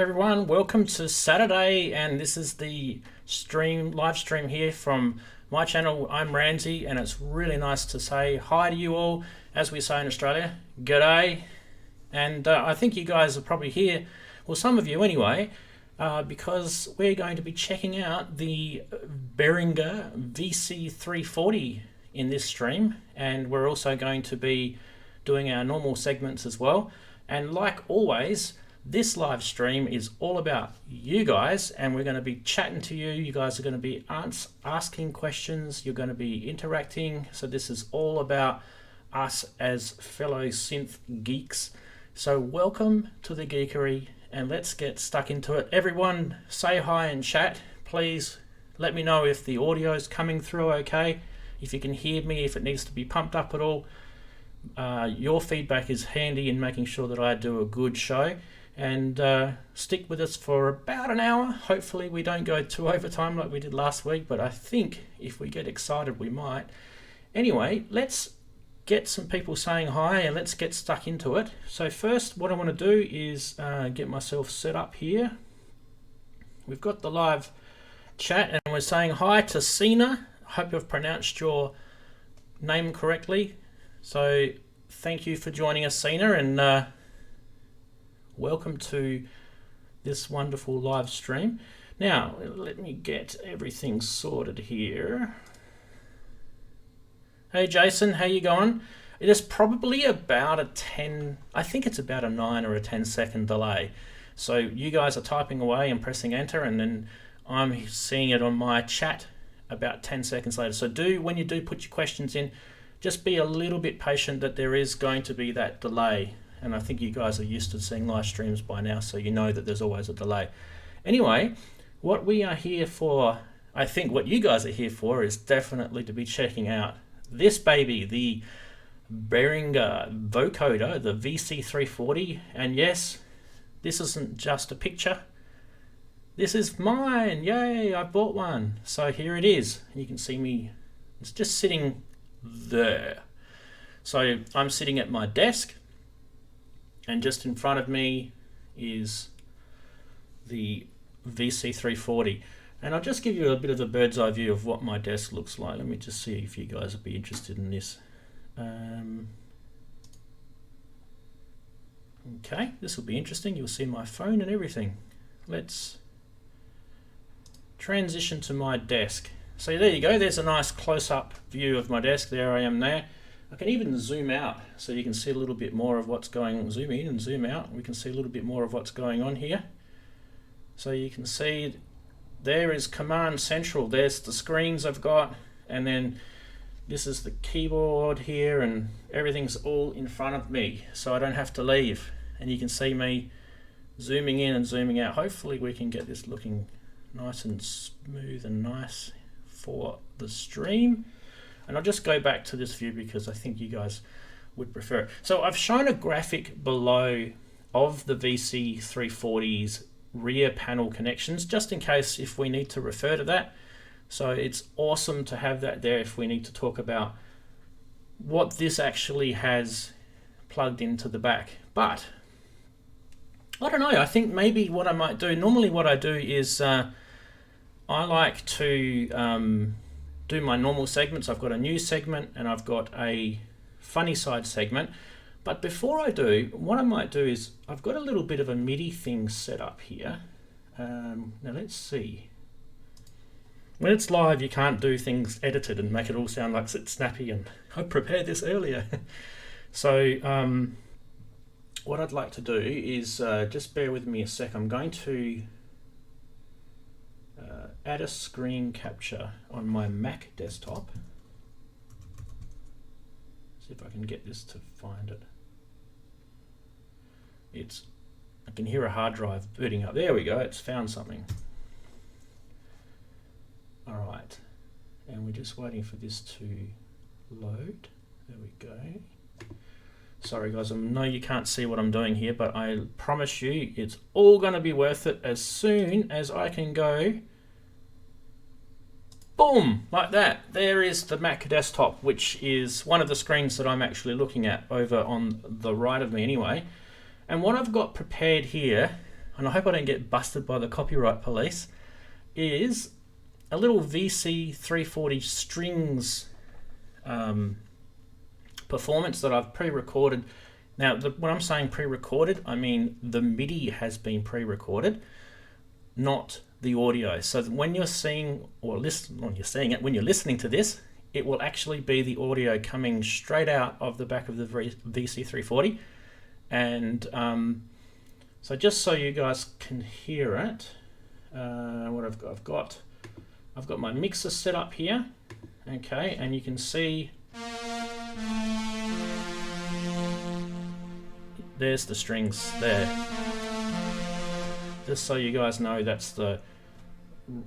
everyone, welcome to Saturday, and this is the live stream here from my channel. I'm Ranzee, and it's really nice to say hi to you all, as we say in Australia, g'day. And I think you guys are probably here, well, some of you anyway, because we're going to be checking out the Behringer VC340 in this stream, and we're also going to be doing our normal segments as well. And like always, this live stream is all about you guys, and we're going to be chatting to you. You guys are going to be asking questions. You're going to be interacting. So this is all about us as fellow synth geeks. So welcome to the geekery, and let's get stuck into it. Everyone say hi and chat. Please let me know if the audio is coming through okay, if you can hear me, if it needs to be pumped up at all. Your feedback is handy in making sure that I do a good show. And stick with us for about an hour. Hopefully we don't go to overtime like we did last week, but I think if we get excited we might. Anyway, let's get some people saying hi and let's get stuck into it. So first, what I want to do is get myself set up here. We've got the live chat and we're saying hi to Sina. I hope I've pronounced your name correctly. So thank you for joining us, Sina, and welcome to this wonderful live stream. Now, let me get everything sorted here. Hey Jason, how you going? It is probably about a 10, I think it's about a 9 or a 10-second delay. So you guys are typing away and pressing enter, and then I'm seeing it on my chat about 10 seconds later. So when you do put your questions in, just be a little bit patient that there is going to be that delay. And I think you guys are used to seeing live streams by now, so you know that there's always a delay. Anyway, what we are here for, I think what you guys are here for, is definitely to be checking out this baby, the Behringer Vocoder, the VC340. And yes, this isn't just a picture. This is mine. Yay, I bought one. So here it is. You can see me, it's just sitting there. So I'm sitting at my desk, and just in front of me is the VC340. And I'll just give you a bit of a bird's eye view of what my desk looks like. Let me just see if you guys would be interested in this. Okay, this will be interesting. You'll see my phone and everything. Let's transition to my desk. So there you go. There's a nice close-up view of my desk. There I am there. I can even zoom out so you can see a little bit more of what's going on. Zoom in and zoom out. We can see a little bit more of what's going on here. So you can see there is Command Central. There's the screens I've got, and then this is the keyboard here, and everything's all in front of me, so I don't have to leave. And you can see me zooming in and zooming out. Hopefully we can get this looking nice and smooth and nice for the stream. And I'll just go back to this view because I think you guys would prefer it. So I've shown a graphic below of the VC340's rear panel connections, just in case if we need to refer to that. So it's awesome to have that there if we need to talk about what this actually has plugged into the back. But I don't know, I think maybe what I might do, normally what I do is I like to do my normal segments. I've got a news segment and I've got a funny side segment. But before I do, what I might do is I've got a little bit of a MIDI thing set up here. Now let's see. When it's live, you can't do things edited and make it all sound like it's snappy, and I prepared this earlier. So what I'd like to do is just bear with me a sec. I'm going to add a screen capture on my Mac desktop. See if I can get this to find it. I can hear a hard drive booting up. There we go, it's found something. All right, and we're just waiting for this to load. There we go. Sorry guys, I know you can't see what I'm doing here, but I promise you it's all gonna be worth it as soon as I can go boom, like that. There is the Mac desktop, which is one of the screens that I'm actually looking at over on the right of me anyway. And what I've got prepared here, and I hope I don't get busted by the copyright police, is a little VC340 strings performance that I've pre-recorded. Now, when I'm saying pre-recorded, I mean the MIDI has been pre-recorded, not the audio. So that when you're seeing or when you're listening to this, it will actually be the audio coming straight out of the back of the VC340. And so just so you guys can hear it, what I've got my mixer set up here, okay, and you can see there's the strings there. Just so you guys know,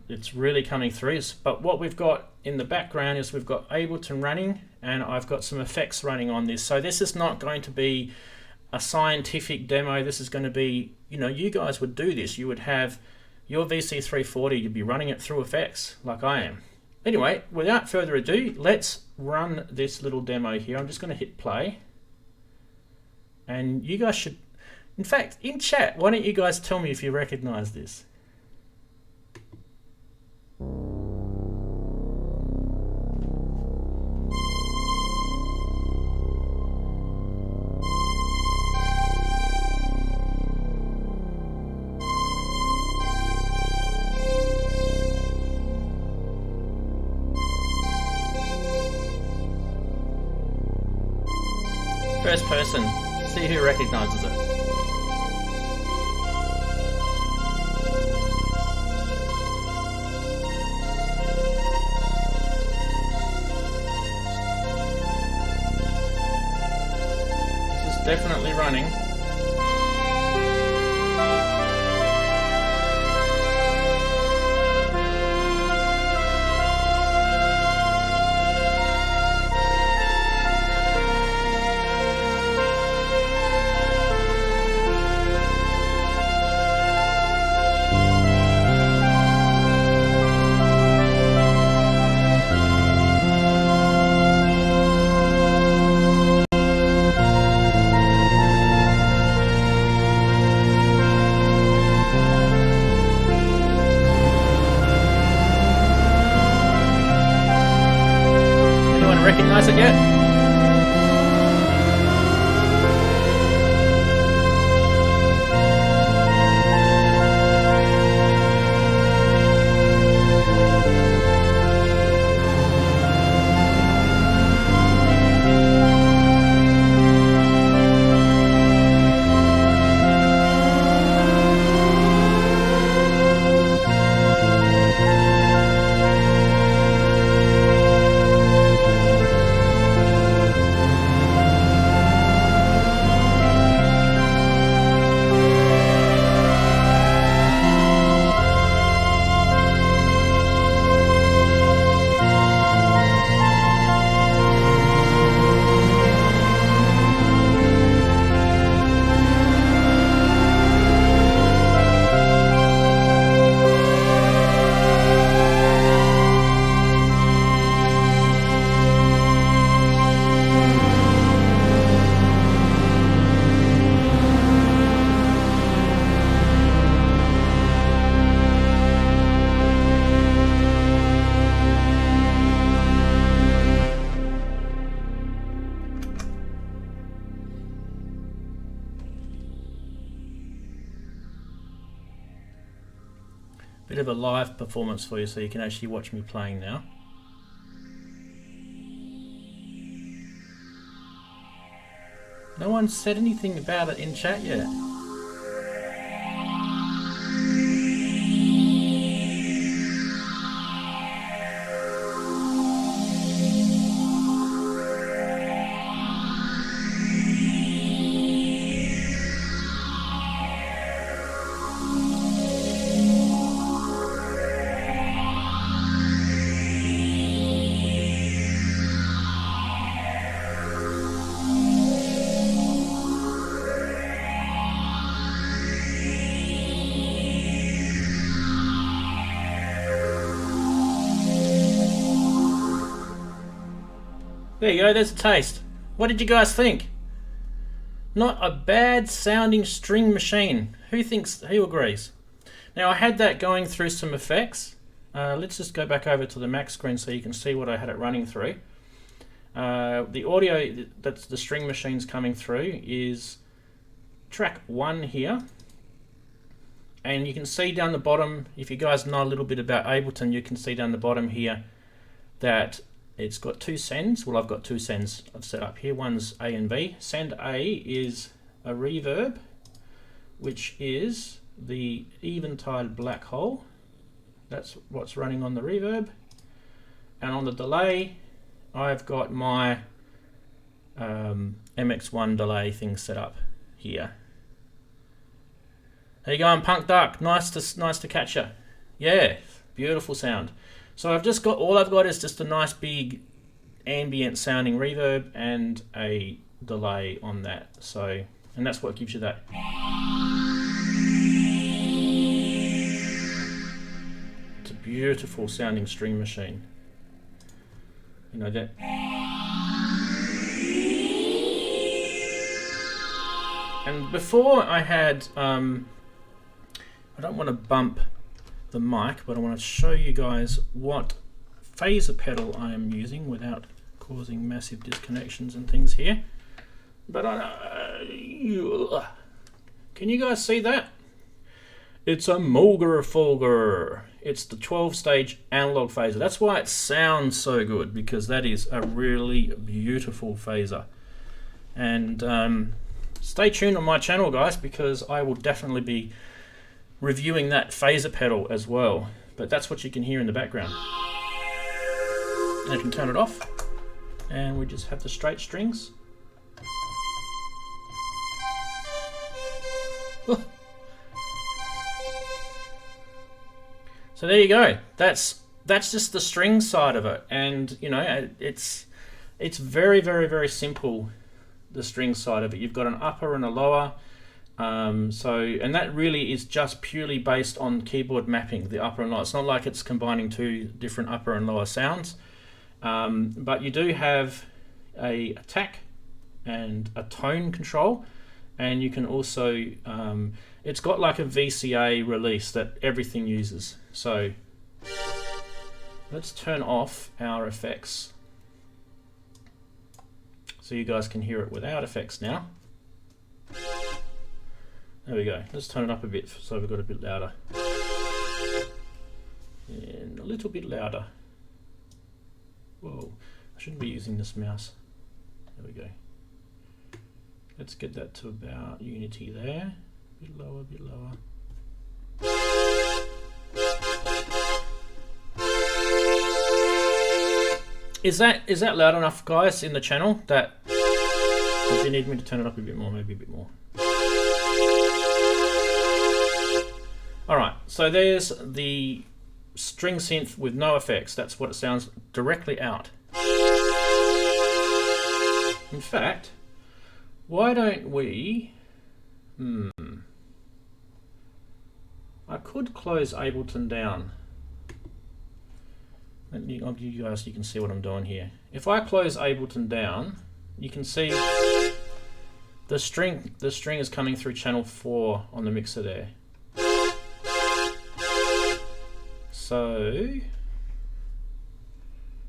it's really coming through. But what we've got in the background is we've got Ableton running, and I've got some effects running on this. So this is not going to be a scientific demo. This is going to be, you guys would do this. You would have your VC340, you'd be running it through effects like I am. Anyway, without further ado, let's run this little demo here. I'm just going to hit play. And you guys should, in fact, in chat, why don't you guys tell me if you recognize this? First person, see who recognizes it. This is definitely running. Recognize it yet? Bit of a live performance for you, so you can actually watch me playing now. No one said anything about it in chat yet. There you go, there's a taste. What did you guys think? Not a bad sounding string machine. Who agrees? Now I had that going through some effects. Let's just go back over to the Mac screen so you can see what I had it running through. The audio that's the string machine's coming through is track 1 here. And you can see down the bottom, if you guys know a little bit about Ableton, you can see down the bottom here that it's got 2 sends. Well, I've got 2 sends I've set up here. One's A and B. Send A is a reverb, which is the Eventide black hole. That's what's running on the reverb. And on the delay, I've got my MX1 delay thing set up here. How you going, Punk Duck? Nice to catch you. Yeah, beautiful sound. So all I've got is just a nice big ambient sounding reverb and a delay on that. So, and that's what gives you that. It's a beautiful sounding string machine. You know that. And before I had, I don't want to bump the mic, but I want to show you guys what phaser pedal I am using without causing massive disconnections and things here. But can you guys see that? It's a Moog. It's the 12-stage analog phaser. That's why it sounds so good, because that is a really beautiful phaser. And stay tuned on my channel, guys, because I will definitely be reviewing that phaser pedal as well. But that's what you can hear in the background. And I can turn it off, and we just have the straight strings. So there you go. That's just the string side of it, and you know it's very, very, very simple. The string side of it, you've got an upper and a lower. And that really is just purely based on keyboard mapping, the upper and lower. It's not like it's combining 2 different upper and lower sounds, but you do have a attack and a tone control, and you can also it's got like a VCA release that everything uses. So let's turn off our effects so you guys can hear it without effects now. There we go. Let's turn it up a bit so we've got a bit louder. And a little bit louder. Whoa, I shouldn't be using this mouse. There we go. Let's get that to about unity there. A bit lower, a bit lower. Is that loud enough, guys, in the channel? Or do you need me to turn it up a bit more, maybe a bit more? Alright, so there's the string synth with no effects. That's what it sounds directly out. In fact, why don't we... I could close Ableton down. I'll give you guys, you can see what I'm doing here. If I close Ableton down, you can see the string is coming through channel 4 on the mixer there. So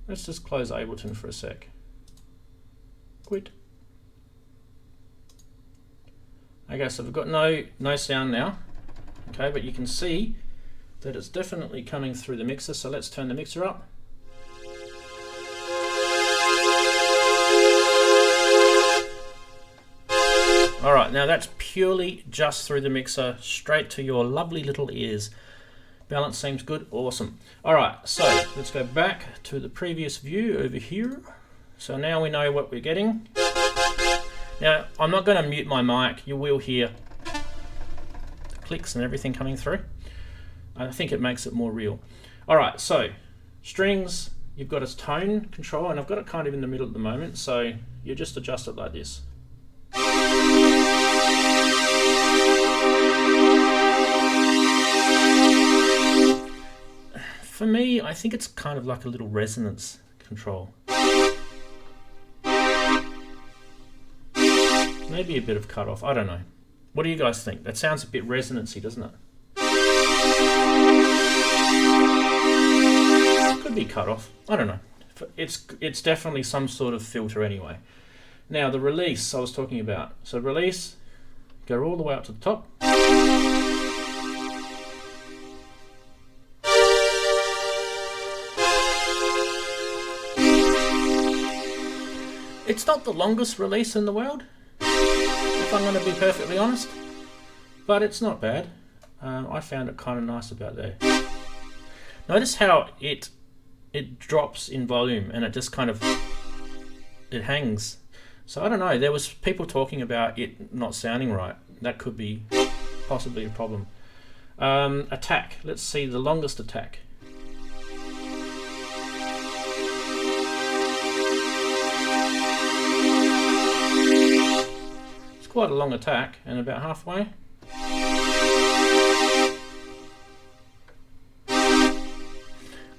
let's just close Ableton for a sec. Quit. Okay, so we've got no sound now. Okay, but you can see that it's definitely coming through the mixer. So let's turn the mixer up. All right, now that's purely just through the mixer, straight to your lovely little ears. Balance seems good, awesome. All right, so let's go back to the previous view over here. So now we know what we're getting. Now, I'm not gonna mute my mic. You will hear the clicks and everything coming through. I think it makes it more real. All right, so strings, you've got a tone control, and I've got it kind of in the middle at the moment, so you just adjust it like this. For me, I think it's kind of like a little resonance control. There Maybe a bit of cut off. I don't know. What do you guys think? That sounds a bit resonancy, doesn't it? Could be cut off. I don't know. It's definitely some sort of filter anyway. Now the release I was talking about. So release, go all the way up to the top. It's not the longest release in the world, if I'm going to be perfectly honest, but it's not bad. I found it kind of nice about there. Notice how it drops in volume and it just kind of, it hangs. So I don't know, there was people talking about it not sounding right. That could be possibly a problem. Attack, let's see the longest attack. It's quite a long attack and about halfway.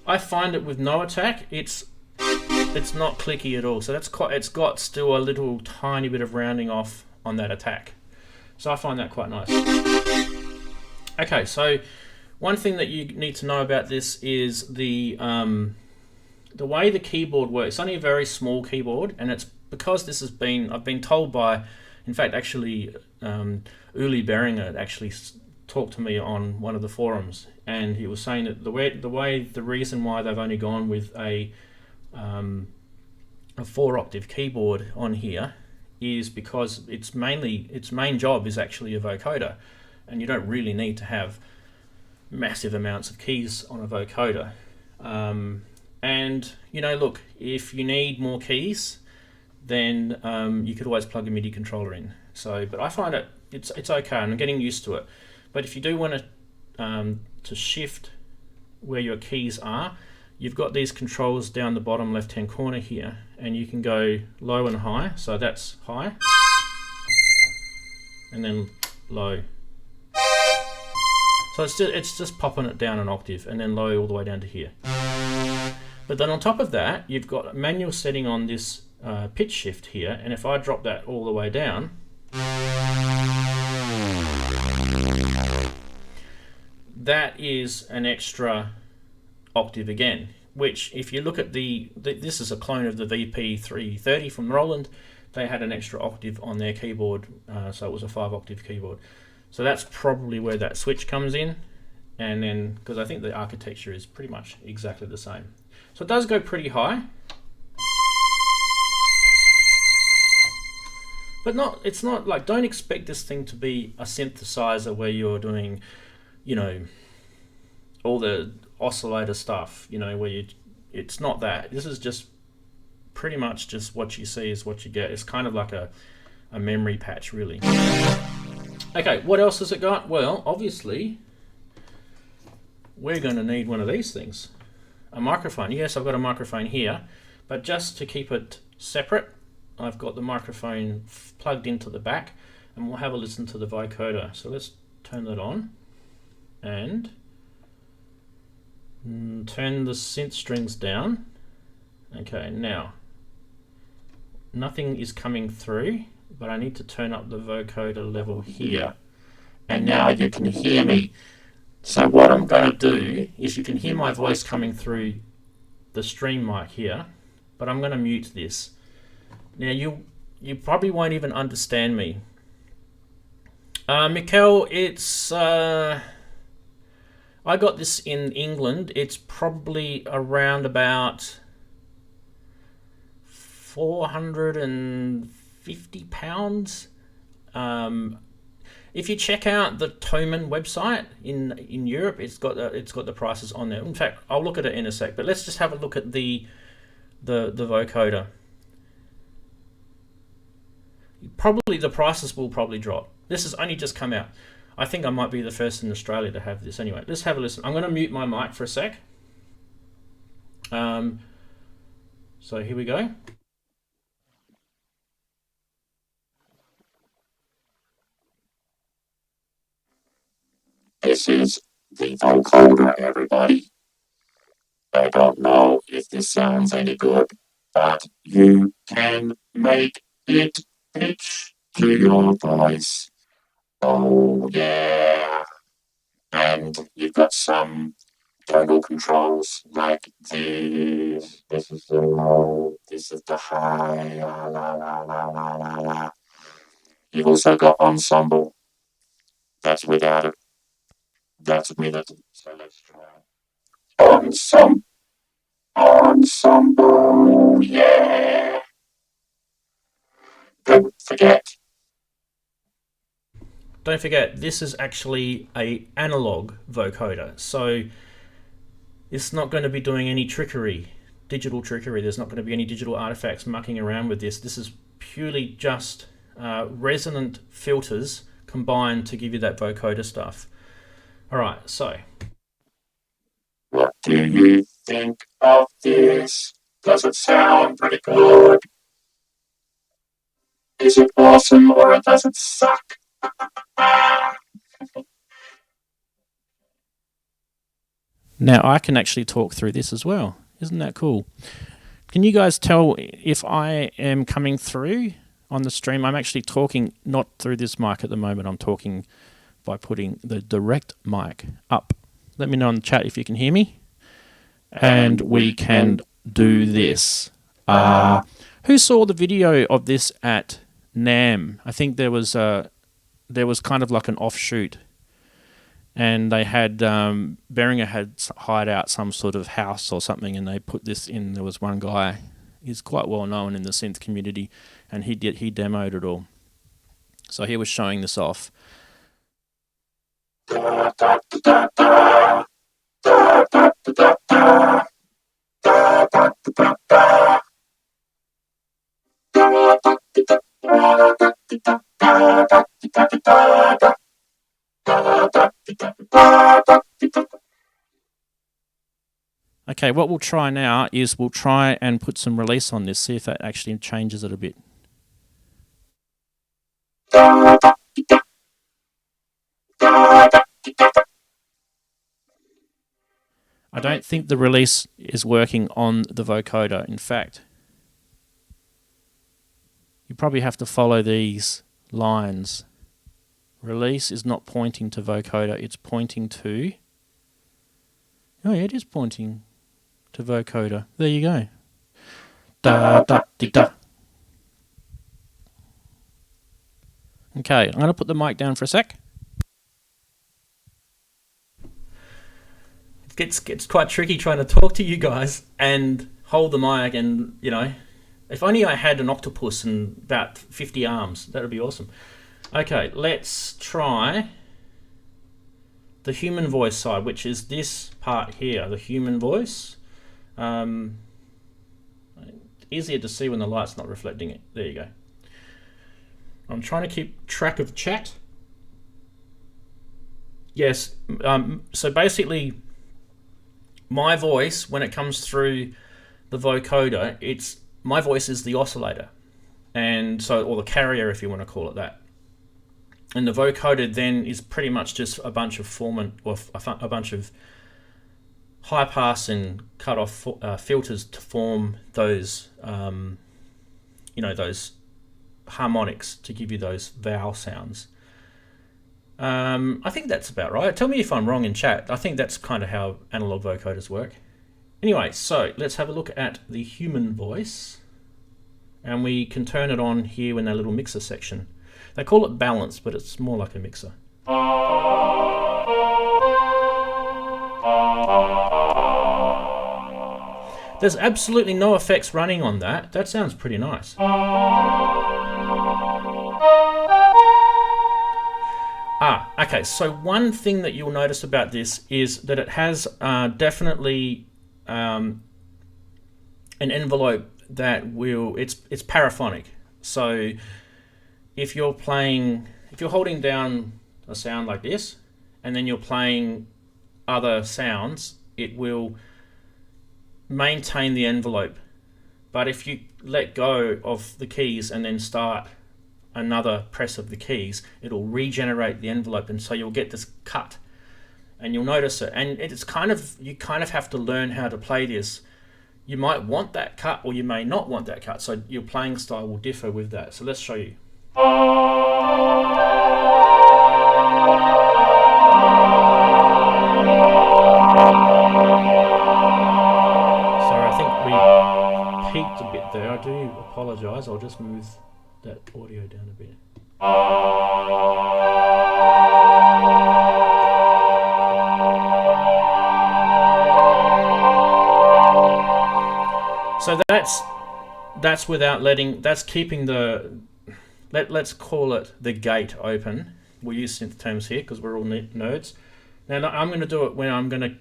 I find it with no attack, it's not clicky at all. So that's quite. It's got still a little tiny bit of rounding off on that attack. So I find that quite nice. Okay, so one thing that you need to know about this is the way the keyboard works. It's only a very small keyboard, and it's because this has been. I've been told by, in fact, actually, Uli Behringer actually talked to me on one of the forums, and he was saying that the reason why they've only gone with a 4-octave keyboard on here is because its main job is actually a vocoder, and you don't really need to have massive amounts of keys on a vocoder. And you know, look, if you need more keys, then you could always plug a MIDI controller in. So, but I find it's okay, and I'm getting used to it. But if you do want to shift where your keys are, you've got these controls down the bottom left-hand corner here, and you can go low and high. So that's high, and then low. So it's just popping it down an octave, and then low all the way down to here. But then on top of that, you've got a manual setting on this pitch shift here, and if I drop that all the way down, that is an extra octave again, which if you look at this is a clone of the VP-330 from Roland. They had an extra octave on their keyboard, so it was a 5-octave keyboard. So that's probably where that switch comes in, and then because I think the architecture is pretty much exactly the same. So it does go pretty high, but it's not like, don't expect this thing to be a synthesizer where you're doing, you know, all the oscillator stuff, you know, where it's not that. This is just pretty much just what you see is what you get. It's kind of like a memory patch, really. Okay, what else has it got? Well, obviously, we're going to need one of these things. A microphone. Yes, I've got a microphone here, but just to keep it separate, I've got the microphone plugged into the back, and we'll have a listen to the vocoder. So let's turn that on and turn the synth strings down. Okay, now nothing is coming through, but I need to turn up the vocoder level here, and now you can hear me. So what I'm going to do is, you can hear my voice coming through the stream mic here, but I'm going to mute this. Now you probably won't even understand me. Mikel, it's I got this in England. It's probably around about £450. If you check out the Thomann website in Europe, it's got the prices on there. In fact, I'll look at it in a sec. But let's just have a look at the vocoder. Probably the prices will probably drop. This has only just come out. I think I might be the first in Australia to have this. Anyway, let's have a listen. I'm going to mute my mic for a sec. So here we go. This is the vocoder, everybody. I don't know if this sounds any good, but you can make it pitch to your voice. Oh yeah. And you've got some tonal controls like these. This is the low, this is the high, la la la la la la la. You've also got ensemble. That's without it. That's with it. So let's try ensemble, yeah. Don't forget. Don't forget, this is actually a analog vocoder, so it's not going to be doing any trickery, digital trickery. There's not going to be any digital artifacts mucking around with this. This is purely just resonant filters combined to give you that vocoder stuff. All right, so What do you think of this? Does it sound pretty good? Is it awesome or does it suck? now I can actually talk through this as well. Isn't that cool? Can you guys tell if I am coming through on the stream? I'm actually talking not through this mic at the moment. I'm talking by putting the direct mic up. Let me know in the chat if you can hear me. And we can do this. Who saw the video of this at NAMM? I think there was kind of like an offshoot, and they had Behringer had hired out some sort of house or something, and they put this in. There was one guy, he's quite well known in the synth community, and he demoed it all. So he was showing this off. Okay, what we'll try now is we'll try and put some release on this, see if that actually changes it a bit. I don't think the release is working on the vocoder. In fact, you probably have to follow these lines. Release is not pointing to vocoder, it's pointing to... Oh yeah, it is pointing to vocoder. There you go. Da da di da. Okay, I'm going to put the mic down for a sec. It gets quite tricky trying to talk to you guys and hold the mic, and, you know, if only I had an octopus and about 50 arms, that would be awesome. Okay, let's try the human voice side, which is this part here, the human voice. Easier to see when the light's not reflecting it. There you go. I'm trying to keep track of chat. Yes, so basically my voice, when it comes through the vocoder, my voice is the oscillator, and so, or the carrier if you want to call it that. And the vocoder then is pretty much just a bunch of a bunch of high pass and cut off filters to form those, those harmonics to give you those vowel sounds. I think that's about right. Tell me if I'm wrong in chat. I think that's kind of how analog vocoders work. Anyway, so let's have a look at the human voice, and we can turn it on here in that little mixer section. They call it balance, but it's more like a mixer. There's absolutely no effects running on that. That sounds pretty nice. Okay, so one thing that you'll notice about this is that it has definitely an envelope that it's paraphonic. So if you're holding down a sound like this, and then you're playing other sounds, it will maintain the envelope. But if you let go of the keys and then start another press of the keys, it'll regenerate the envelope, and so you'll get this cut, and you'll notice it. And it's you kind of have to learn how to play this. You might want that cut, or you may not want that cut, so your playing style will differ with that. So let's show you. Peaked a bit there. I do apologise. I'll just move that audio down a bit. So that's without letting, that's keeping the, let's call it the gate open. We'll use synth terms here because we're all nerds. Now I'm going to do it when I'm going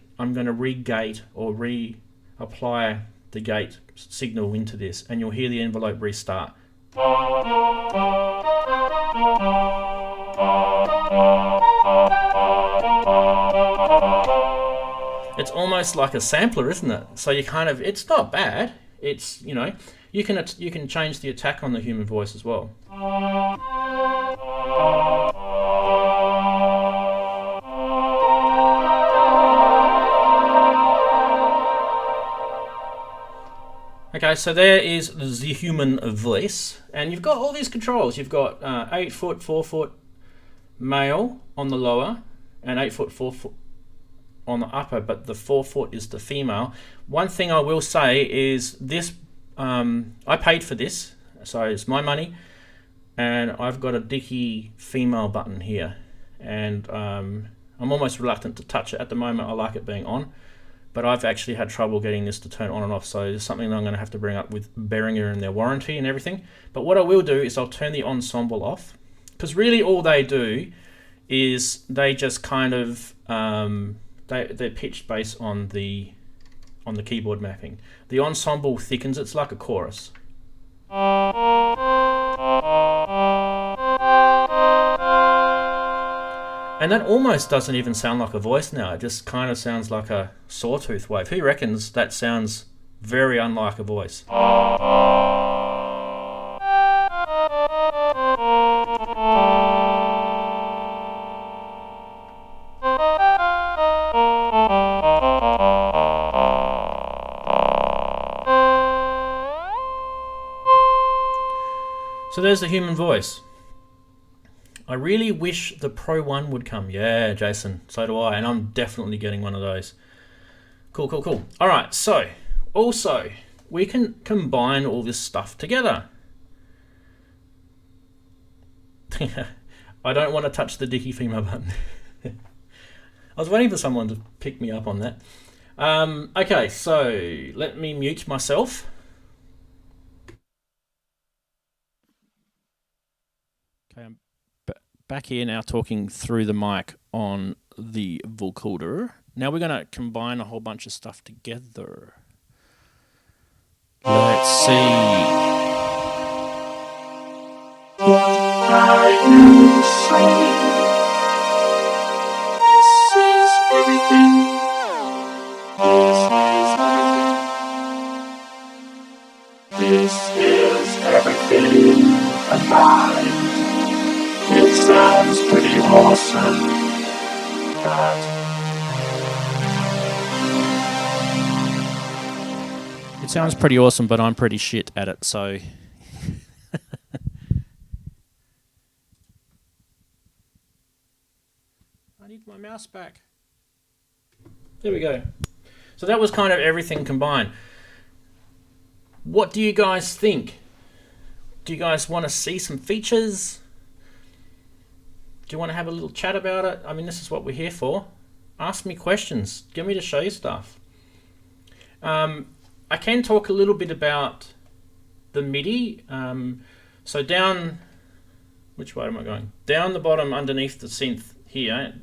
to re-gate or reapply the gate signal into this, and you'll hear the envelope restart. It's almost like a sampler, isn't it? So you kind of, it's not bad. It's, you know, you can change the attack on the human voice as well. Okay, so there is the human voice, and you've got all these controls. You've got 8 foot, 4 foot male on the lower, and 8 foot, 4 foot on the upper, but the 4 foot is the female. One thing I will say is this, I paid for this, so it's my money, and I've got a dicky female button here, and I'm almost reluctant to touch it at the moment. I like it being on. But I've actually had trouble getting this to turn on and off, so it's something that I'm going to have to bring up with Behringer and their warranty and everything. But what I will do is I'll turn the ensemble off, because really all they do is they just kind of they're pitched based on the keyboard mapping. The ensemble thickens. It's like a chorus. And that almost doesn't even sound like a voice now. It just kind of sounds like a sawtooth wave. Who reckons that sounds very unlike a voice? So there's the human voice. I really wish the Pro 1 would come. Yeah, Jason, so do I, and I'm definitely getting one of those. Cool, cool, cool. All right, so also we can combine all this stuff together. I don't want to touch the dicky female button. I was waiting for someone to pick me up on that. Okay, so let me mute myself. Okay, I'm back here now talking through the mic on the vocoder. Now we're going to combine a whole bunch of stuff together. Let's see. What are you saying? This is everything. This is everything combined. It sounds pretty awesome, but it sounds pretty awesome, but I'm pretty shit at it, so I need my mouse back. There we go. So that was kind of everything combined. What do you guys think? Do you guys want to see some features? Do you want to have a little chat about it? I mean, this is what we're here for. Ask me questions. Get me to show you stuff. I can talk a little bit about the MIDI. So down, which way am I going? Down the bottom underneath the synth here,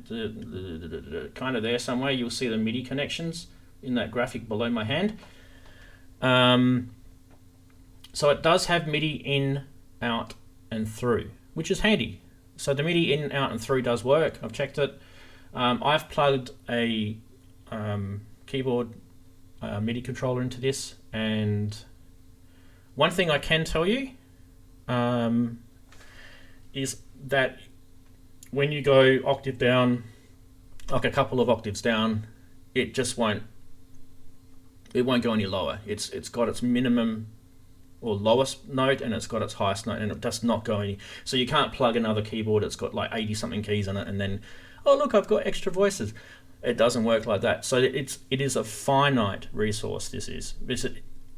kind of there somewhere, you'll see the MIDI connections in that graphic below my hand. So it does have MIDI in, out, and through, which is handy. So the MIDI in, out, and through does work. I've checked it. I've plugged a keyboard MIDI controller into this, and one thing I can tell you is that when you go octave down, like a couple of octaves down, it just won't go any lower. It's got its minimum or lowest note, and it's got its highest note, and it does not go any. So you can't plug another keyboard that's got like 80 something keys in it and then, oh look, I've got extra voices. It doesn't work like that. So it is a finite resource. This is.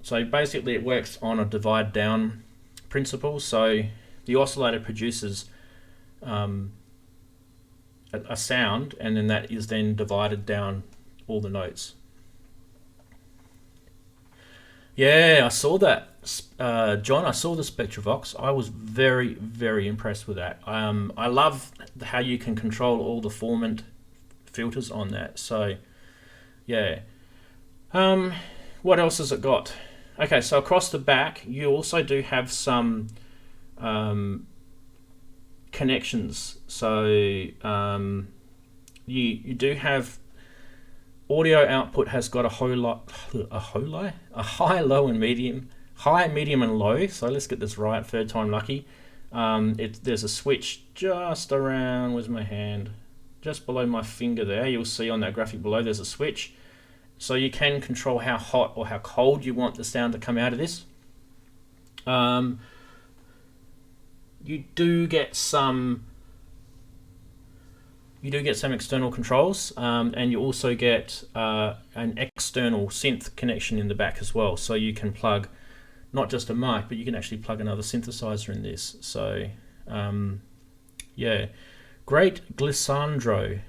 So basically it works on a divide down principle. So the oscillator produces a sound, and then that is then divided down all the notes. Yeah, I saw that, John. I saw the Spectravox. I was very, very impressed with that. I love how you can control all the formant filters on that. So, yeah. What else has it got? Okay, so across the back, you also do have some connections. So you do have audio output has got a high, low, and medium, high, medium, and low. So let's get this right. Third time lucky. There's a switch just around. Where's my hand? Just below my finger there. You'll see on that graphic below. There's a switch. So you can control how hot or how cold you want the sound to come out of this. You do get some external controls, and you also get an external synth connection in the back as well. So you can plug not just a mic, but you can actually plug another synthesizer in this. So yeah, great glissandro.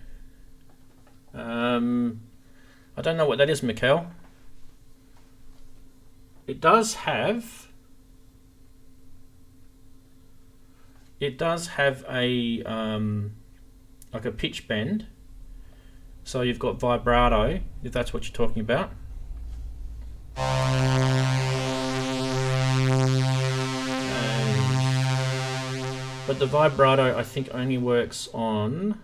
I don't know what that is, Mikel. It does have a like a pitch bend. So you've got vibrato, if that's what you're talking about. But the vibrato, I think, only works on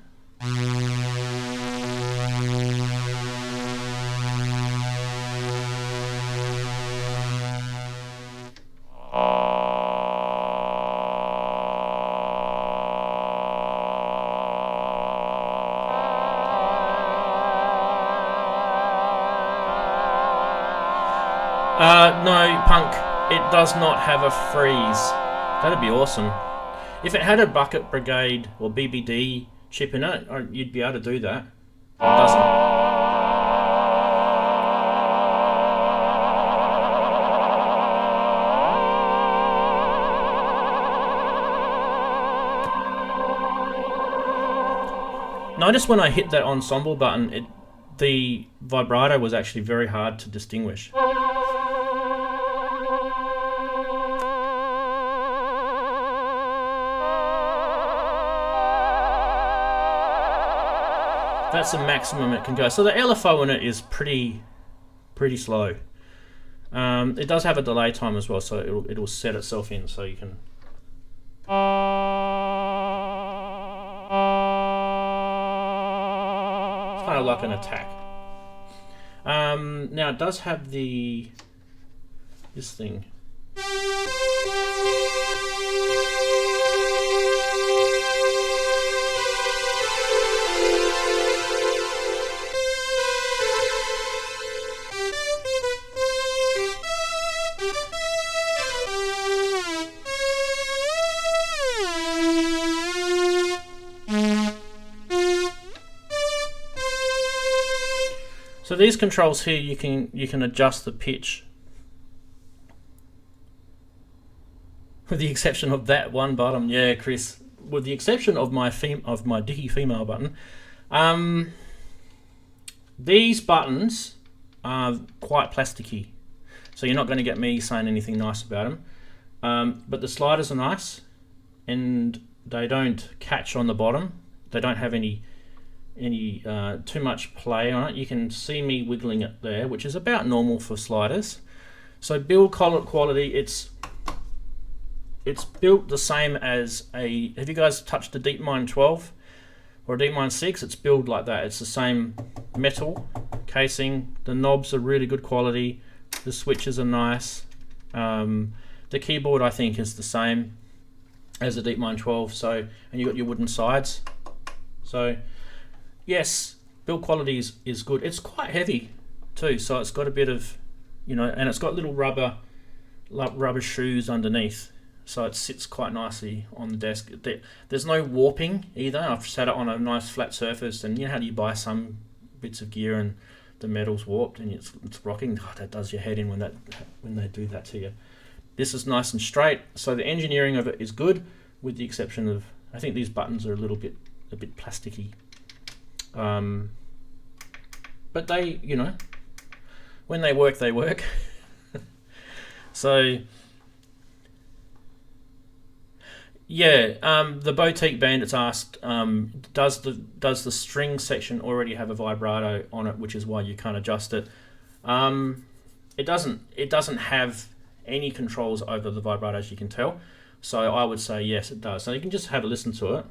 no, Punk, it does not have a freeze. That'd be awesome. If it had a Bucket Brigade or BBD chip in it, you'd be able to do that. It doesn't. Notice when I hit that ensemble button, the vibrato was actually very hard to distinguish. That's the maximum it can go. So the LFO in it is pretty slow. It does have a delay time as well, so it'll set itself in, so you can. It's kind of like an attack. Now it does have this thing. So these controls here, you can adjust the pitch, with the exception of that one button. Yeah, Chris. With the exception of my Dicky female button, these buttons are quite plasticky, so you're not going to get me saying anything nice about them. But the sliders are nice, and they don't catch on the bottom. They don't have any too much play on it. You can see me wiggling it there, which is about normal for sliders. So build quality, it's built the same as a. Have you guys touched a DeepMind 12 or a DeepMind 6? It's built like that. It's the same metal casing. The knobs are really good quality. The switches are nice. The keyboard, I think, is the same as a DeepMind 12. So, and you got your wooden sides. So yes, build quality is good. It's quite heavy too, so it's got a bit of, and it's got little rubber rubber shoes underneath, so it sits quite nicely on the desk. There's no warping either. I've sat it on a nice flat surface, and you know how you buy some bits of gear and the metal's warped and it's rocking. Oh, that does your head in when they do that to you. This is nice and straight, so the engineering of it is good, with the exception of, I think these buttons are a bit plasticky. But they, you know, when they work, they work. So yeah, the Boutique Bandits asked, does the string section already have a vibrato on it, which is why you can't adjust it? It doesn't have any controls over the vibrato, as you can tell. So I would say yes, it does. So you can just have a listen to it.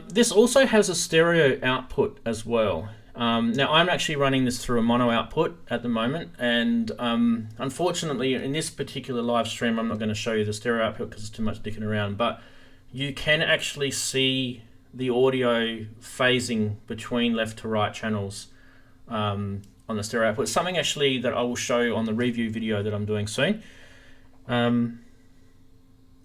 This also has a stereo output as well. Now I'm actually running this through a mono output at the moment, and unfortunately in this particular live stream I'm not going to show you the stereo output because it's too much dicking around, but you can actually see the audio phasing between left to right channels on the stereo output. Something actually that I will show on the review video that I'm doing soon.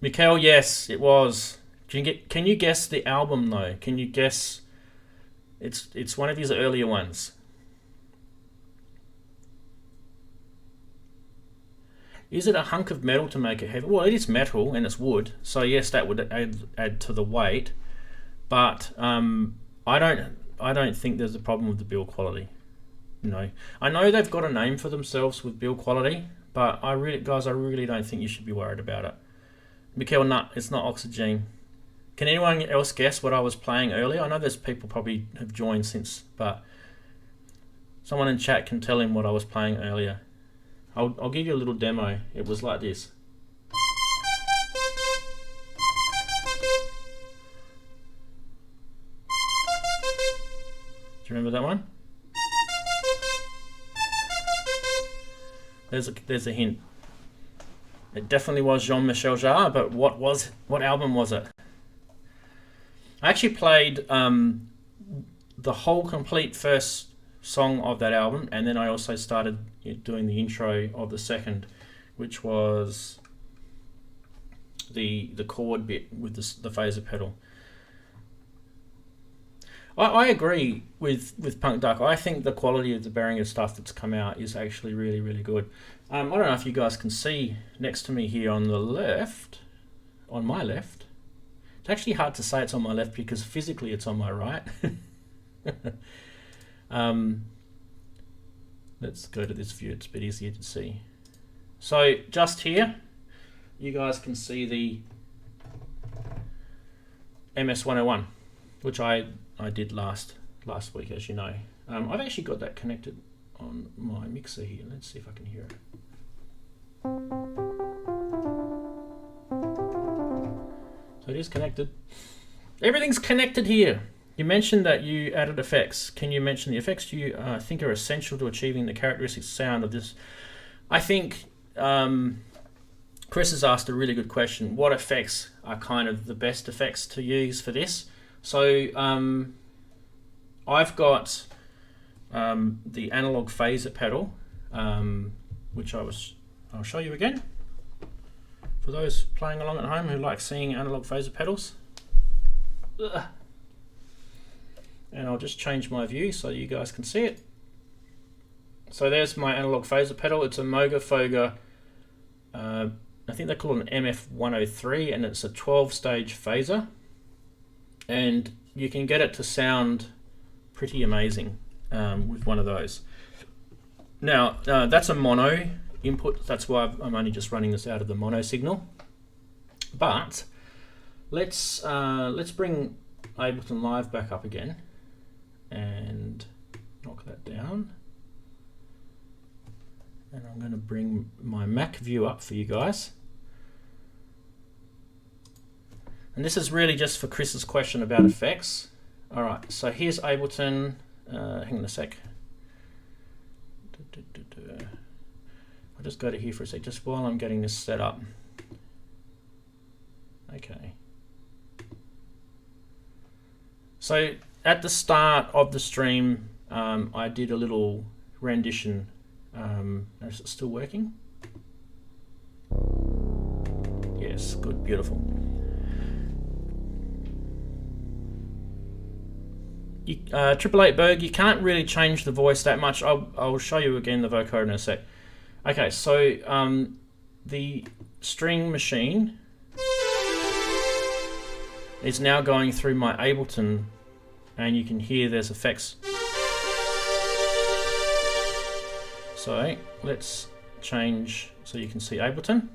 Mikhail, yes, it was. Can you guess the album though? Can you guess? It's one of his earlier ones. Is it a hunk of metal to make it heavy? Well, it is metal and it's wood, so yes, that would add to the weight. But I don't think there's a problem with the build quality. You know, I know they've got a name for themselves with build quality, but I really don't think you should be worried about it. Mikhail, nah, it's not Oxygen. Can anyone else guess what I was playing earlier? I know there's people probably have joined since, but someone in chat can tell him what I was playing earlier. I'll give you a little demo. It was like this. Do you remember that one? There's a hint. It definitely was Jean-michel Jarre, but what album was it? I actually played the whole complete first song of that album, and then I also started doing the intro of the second, which was the chord bit with the phaser pedal. I agree with Punk Duck. I think the quality of the Behringer stuff that's come out is actually really, really good. I don't know if you guys can see next to me here on the left, on my left. It's actually hard to say it's on my left because physically it's on my right. Let's go to this view, it's a bit easier to see. So just here, you guys can see the MS-101, which I did last week, as you know. I've actually got that connected on my mixer here. Let's see if I can hear it. So it is connected. Everything's connected here. You mentioned that you added effects. Can you mention the effects you think are essential to achieving the characteristic sound of this? I think Chris has asked a really good question. What effects are kind of the best effects to use for this? So I've got the analog phaser pedal, which I'll show you again. For those playing along at home who like seeing analog phaser pedals. Ugh. And I'll just change my view so you guys can see it. So there's my analog phaser pedal. It's a Moog Foger, I think they call it an MF103, and it's a 12-stage phaser. And you can get it to sound pretty amazing with one of those. Now, that's a mono input. That's why I'm only just running this out of the mono signal. But let's bring Ableton Live back up again and knock that down. And I'm going to bring my Mac view up for you guys. And this is really just for Chris's question about effects. All right, so here's Ableton. Hang on a sec. I'll just go to here for a sec, just while I'm getting this set up. Okay. So at the start of the stream, I did a little rendition. Is it still working? Yes, good, beautiful. Triple Eight Berg, you can't really change the voice that much. I'll show you again the vocoder in a sec. Okay, so the string machine is now going through my Ableton, and you can hear there's effects. So let's change so you can see Ableton.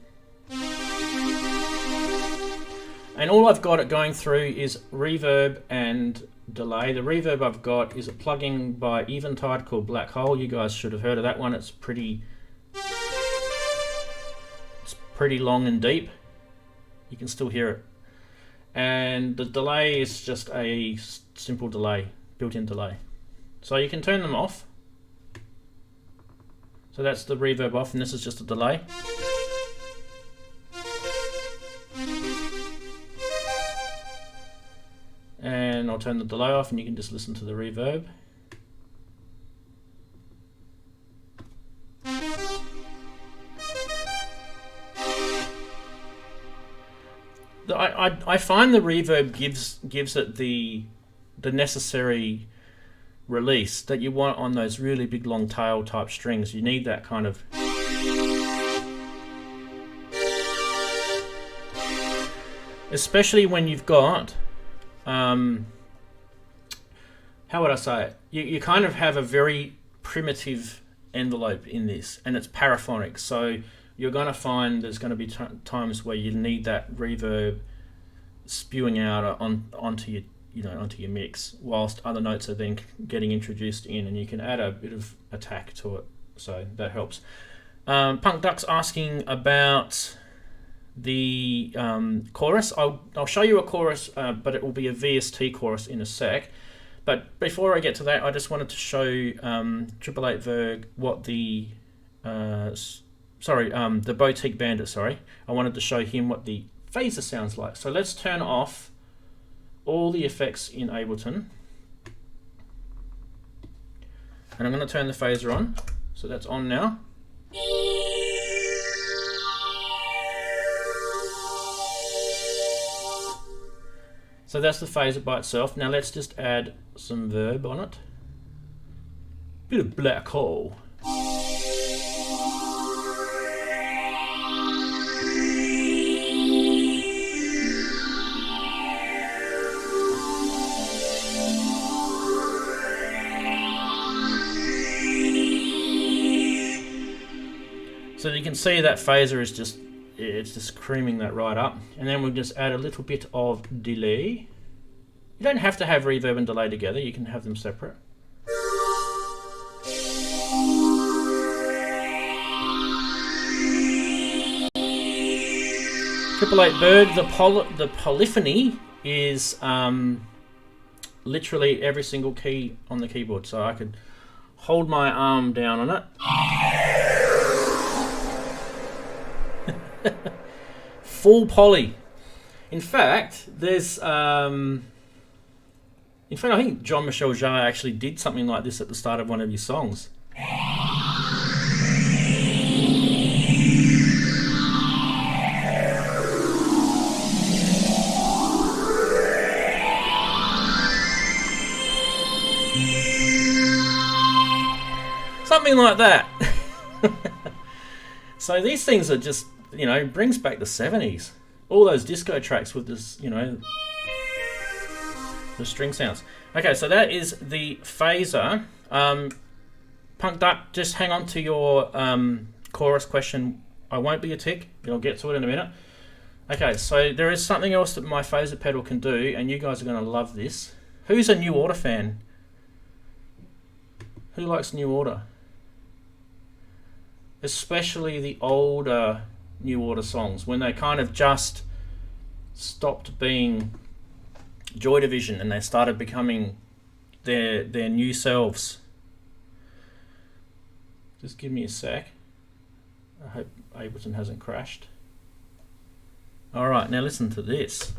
And all I've got it going through is reverb and delay. The reverb I've got is a plugin by Eventide called Black Hole. You guys should have heard of that one. It's pretty long and deep. You can still hear it. And the delay is just a simple delay, built-in delay. So you can turn them off. So that's the reverb off, and this is just a delay. And I'll turn the delay off, and you can just listen to the reverb. I find the reverb gives it the necessary release that you want on those really big long tail type strings. You need that kind of especially when you've got how would I say it? You kind of have a very primitive envelope in this, and it's paraphonic, so you're going to find there's going to be times where you need that reverb spewing out onto your mix, whilst other notes are then getting introduced in, and you can add a bit of attack to it, so that helps. Punk Duck's asking about the chorus. I'll show you a chorus, but it will be a VST chorus in a sec. But before I get to that, I just wanted to show Triple Eight Verg what the the Boutique Bandit, sorry. I wanted to show him what the phaser sounds like. So let's turn off all the effects in Ableton. And I'm going to turn the phaser on. So that's on now. So that's the phaser by itself. Now let's just add some verb on it. Bit of black hole. So you can see that phaser is just creaming that right up. And then we'll just add a little bit of delay. You don't have to have reverb and delay together, you can have them separate. Triple Eight Bird, the polyphony is literally every single key on the keyboard. So I could hold my arm down on it. Full poly. In fact, there's I think Jean-michel actually did something like this at the start of one of his songs. Something like that. So these things are just, brings back the 70s. All those disco tracks with this, the string sounds. Okay, so that is the phaser. Punk Duck, just hang on to your chorus question. I won't be a tick. I'll get to it in a minute. Okay, so there is something else that my phaser pedal can do, and you guys are going to love this. Who's a New Order fan? Who likes New Order? Especially the older New Order songs, when they kind of just stopped being Joy Division and they started becoming their new selves. Just give me a sec. I hope Ableton hasn't crashed. Alright, now listen to this.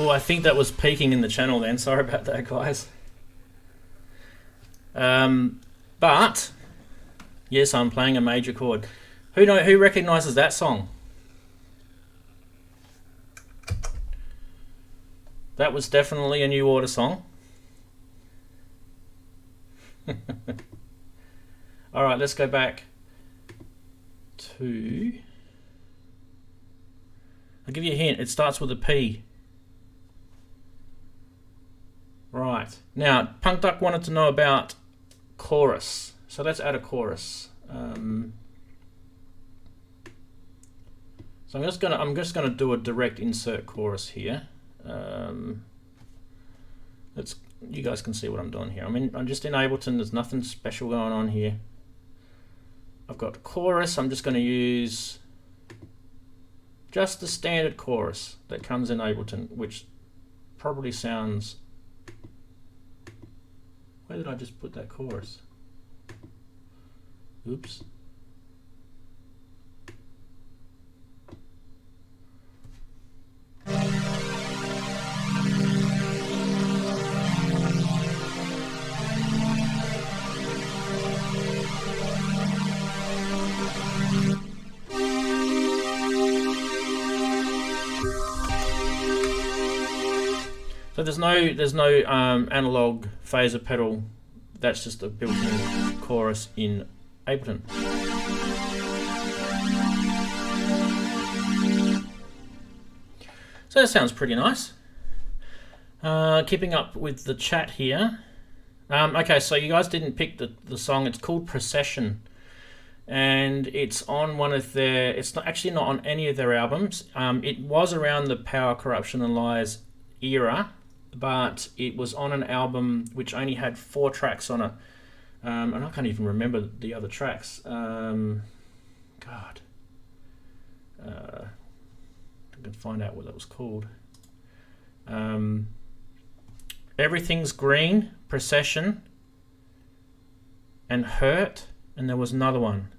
Oh, I think that was peaking in the channel then. Sorry about that, guys. But yes, I'm playing a major chord. Who recognizes that song? That was definitely a New Order song. All right, let's go back to... I'll give you a hint. It starts with a P. Right. Now, Punk Duck wanted to know about chorus. So let's add a chorus. So I'm just gonna do a direct insert chorus here. You guys can see what I'm doing here. I'm just in Ableton. There's nothing special going on here. I've got chorus. I'm just going to use just the standard chorus that comes in Ableton, which probably sounds... Where did I just put that chorus? Oops. So there's no analog phaser pedal. That's just a built-in chorus in Ableton. So that sounds pretty nice. Keeping up with the chat here. Okay, so you guys didn't pick the song. It's called Procession, and it's on one of their... It's not actually not on any of their albums. It was around the Power, Corruption and Lies era, but it was on an album which only had 4 tracks on it, and I can't even remember the other tracks. God, I can find out what that was called. Everything's Green, Procession, and Hurt, and there was another one.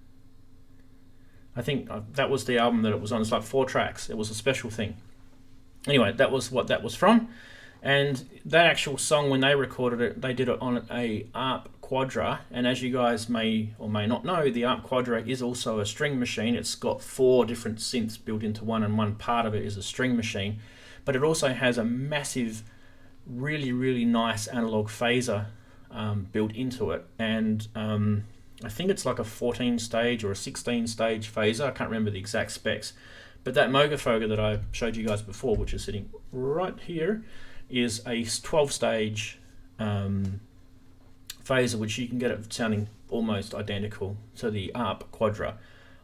I think that was the album that it was on. It's like 4 tracks. It was a special thing. Anyway, that was what that was from. And that actual song, when they recorded it, they did it on a ARP Quadra. And as you guys may or may not know, the ARP Quadra is also a string machine. It's got 4 different synths built into one, and one part of it is a string machine. But it also has a massive, really, really nice analog phaser built into it. And I think it's like a 14-stage or a 16-stage phaser. I can't remember the exact specs. But that Moog Vocoder that I showed you guys before, which is sitting right here, is a 12-stage phaser, which you can get it sounding almost identical to the ARP Quadra.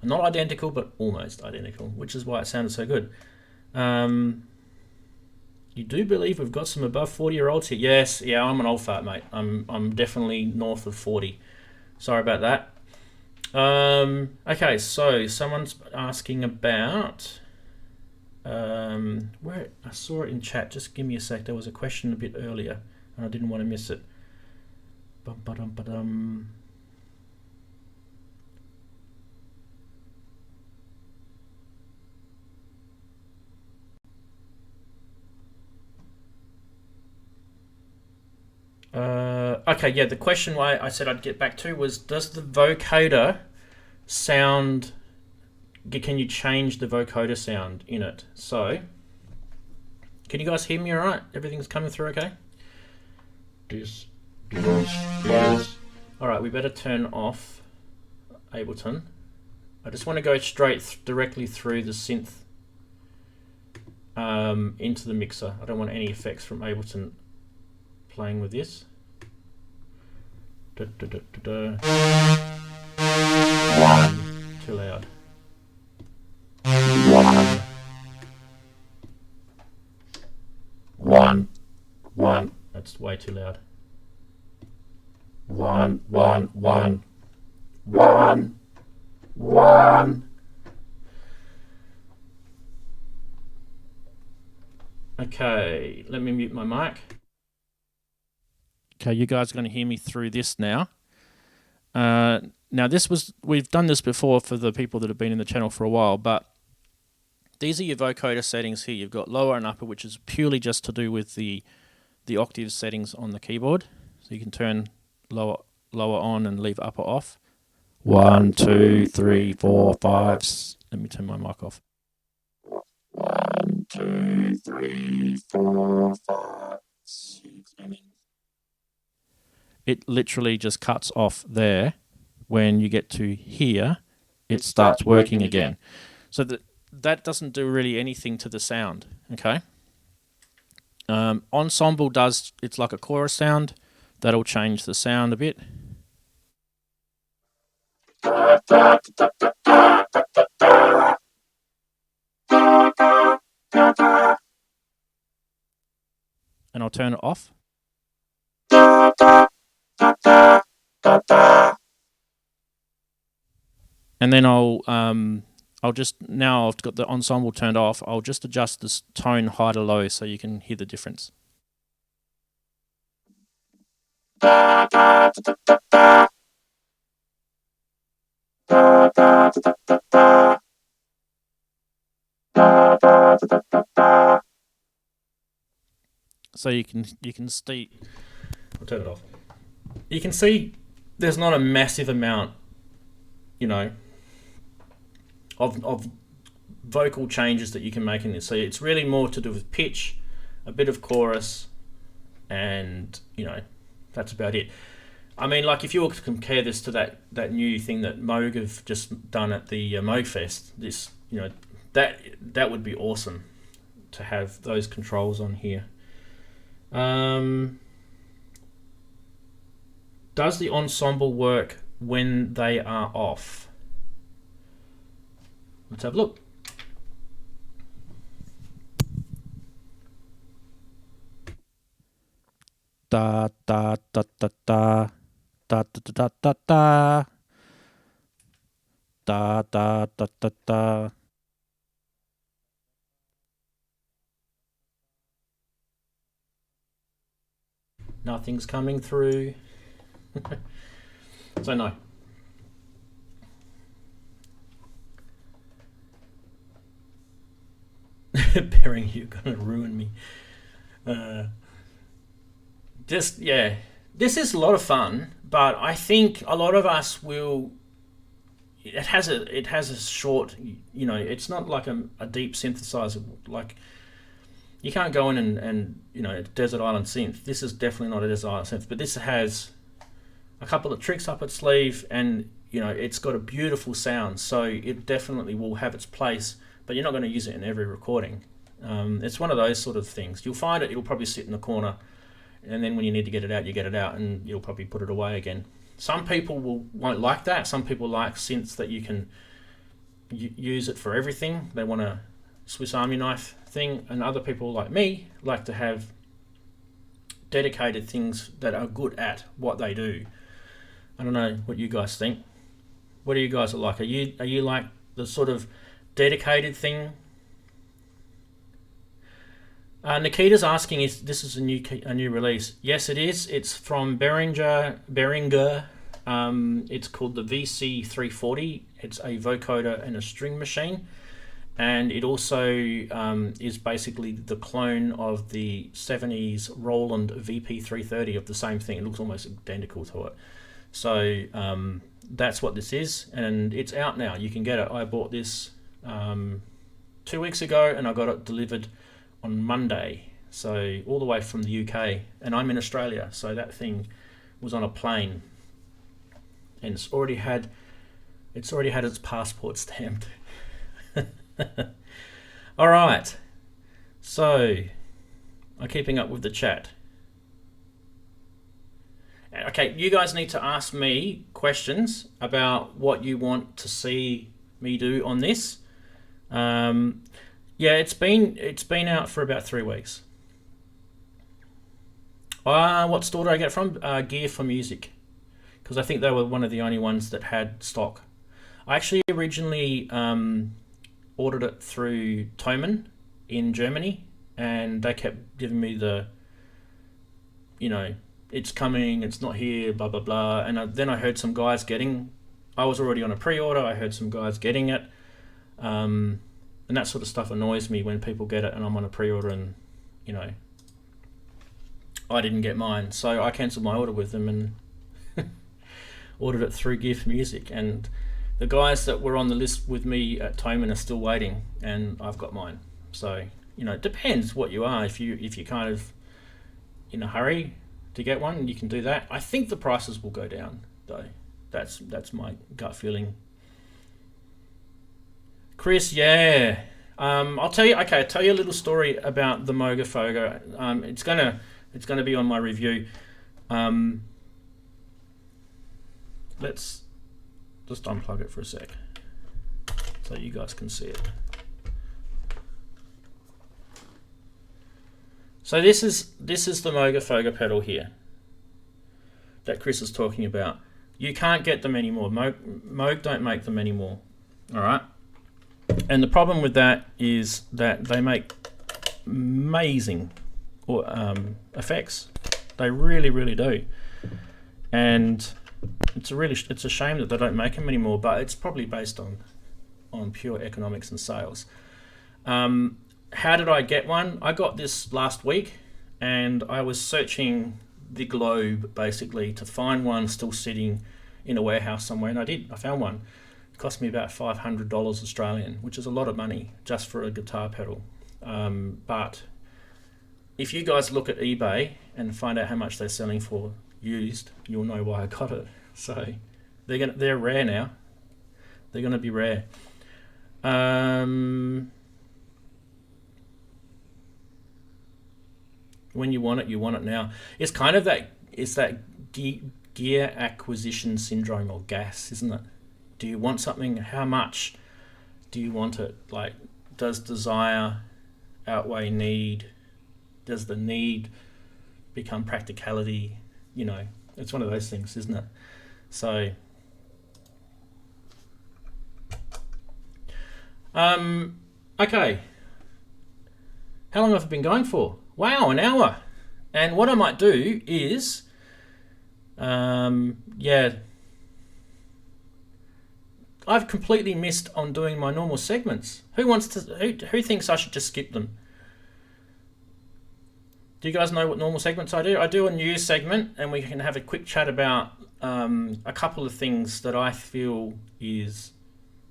Not identical, but almost identical, which is why it sounded so good. You do believe we've got some above 40-year-olds here? Yes, yeah, I'm an old fart, mate. I'm definitely north of 40. Sorry about that. Okay, so someone's asking about... where I saw it in chat. Just give me a sec. There was a question a bit earlier, and I didn't want to miss it. Okay, yeah. The question why I said I'd get back to was: does the vocoder sound? Can you change the vocoder sound in it? So, can you guys hear me all right? Everything's coming through okay? All right, we better turn off Ableton. I just want to go straight directly through the synth into the mixer. I don't want any effects from Ableton playing with this. Too loud. One. That's way too loud. One. Okay, let me mute my mic. Okay, you guys are going to hear me through this now. Now we've done this before for the people that have been in the channel for a while, but these are your vocoder settings here. You've got lower and upper, which is purely just to do with the octave settings on the keyboard. So you can turn lower on and leave upper off. 1, 2, 3, 4, 5. Let me turn my mic off. 1, 2, 3, 4, 5, 6. It literally just cuts off there. When you get to here, it starts working again. So that doesn't do really anything to the sound, okay? Ensemble does, it's like a chorus sound. That'll change the sound a bit. And I'll turn it off. And then I'll just, now I've got the ensemble turned off, I'll just adjust this tone high to low so you can hear the difference. So you can see, I'll turn it off. You can see there's not a massive amount, you know, of vocal changes that you can make in this. So it's really more to do with pitch, a bit of chorus, and you know, that's about it. I mean, like if you were to compare this to that new thing that Moog have just done at the Moog Fest, this, you know, that would be awesome to have those controls on here. Does the ensemble work when they are off? Let's have a look. Da da da da da da da da da da da da da da da. Nothing's coming through. So no. Behringer, you're gonna ruin me. Just, yeah, this is a lot of fun, but I think a lot of us will. It has a short, you know, it's not like a deep synthesizer. Like you can't go in and you know, Desert Island Synth. This is definitely not a Desert Island Synth, but this has a couple of tricks up its sleeve, and you know, it's got a beautiful sound. So it definitely will have its place, but you're not going to use it in every recording. It's one of those sort of things. You'll find it'll probably sit in the corner, and then when you need to get it out, you get it out, and you'll probably put it away again. Some people won't like that. Some people like synths that you can use it for everything. They want a Swiss Army knife thing, and other people like me like to have dedicated things that are good at what they do. I don't know what you guys think. What do you guys like? Are you like the sort of dedicated thing? Nikita's asking if this is a new release. Yes, it is. It's from Behringer. It's called the VC340. It's a vocoder and a string machine, and it also is basically the clone of the 70s Roland VP-330 of the same thing. It looks almost identical to it. So that's what this is, and it's out now. You can get it. I bought this 2 weeks ago, and I got it delivered on Monday, so all the way from the UK, and I'm in Australia, so that thing was on a plane, and it's already had its passport stamped. All right, so I'm keeping up with the chat. Okay, you guys need to ask me questions about what you want to see me do on this. Yeah, it's been out for about 3 weeks. What store did I get it from? Gear for Music, because I think they were one of the only ones that had stock. I actually originally ordered it through Thomann in Germany, and they kept giving me the, you know, it's coming, it's not here, blah blah blah. And then I heard some guys getting. I was already on a pre-order. I heard some guys getting it. And that sort of stuff annoys me when people get it and I'm on a pre-order and, you know, I didn't get mine. So I cancelled my order with them and ordered it through Gift Music. And the guys that were on the list with me at Toman are still waiting, and I've got mine. So, you know, it depends what you are. If you're kind of in a hurry to get one, you can do that. I think the prices will go down, though. That's my gut feeling. Chris, yeah. I'll tell you. Okay, I'll tell you a little story about the Moog Vocoder. It's gonna be on my review. Let's just unplug it for a sec, so you guys can see it. So this is the Moog Vocoder pedal here that Chris is talking about. You can't get them anymore. Moog don't make them anymore. All right. And the problem with that is that they make amazing effects. They really, really do. And it's a shame that they don't make them anymore. But it's probably based on pure economics and sales. How did I get one? I got this last week, and I was searching the globe basically to find one still sitting in a warehouse somewhere, and I did. I found one. It cost me about $500 Australian, which is a lot of money just for a guitar pedal. But if you guys look at eBay and find out how much they're selling for used, you'll know why I got it. So they're rare now. They're gonna be rare. When you want it now. It's kind of that gear acquisition syndrome, or GAS, isn't it? Do you want something? How much do you want it? Like, does desire outweigh need? Does the need become practicality? You know, it's one of those things, isn't it? So, okay. How long have I been going for? Wow, an hour. And what I might do is, I've completely missed on doing my normal segments. Who thinks I should just skip them? Do you guys know what normal segments I do? I do a news segment, and we can have a quick chat about a couple of things that I feel is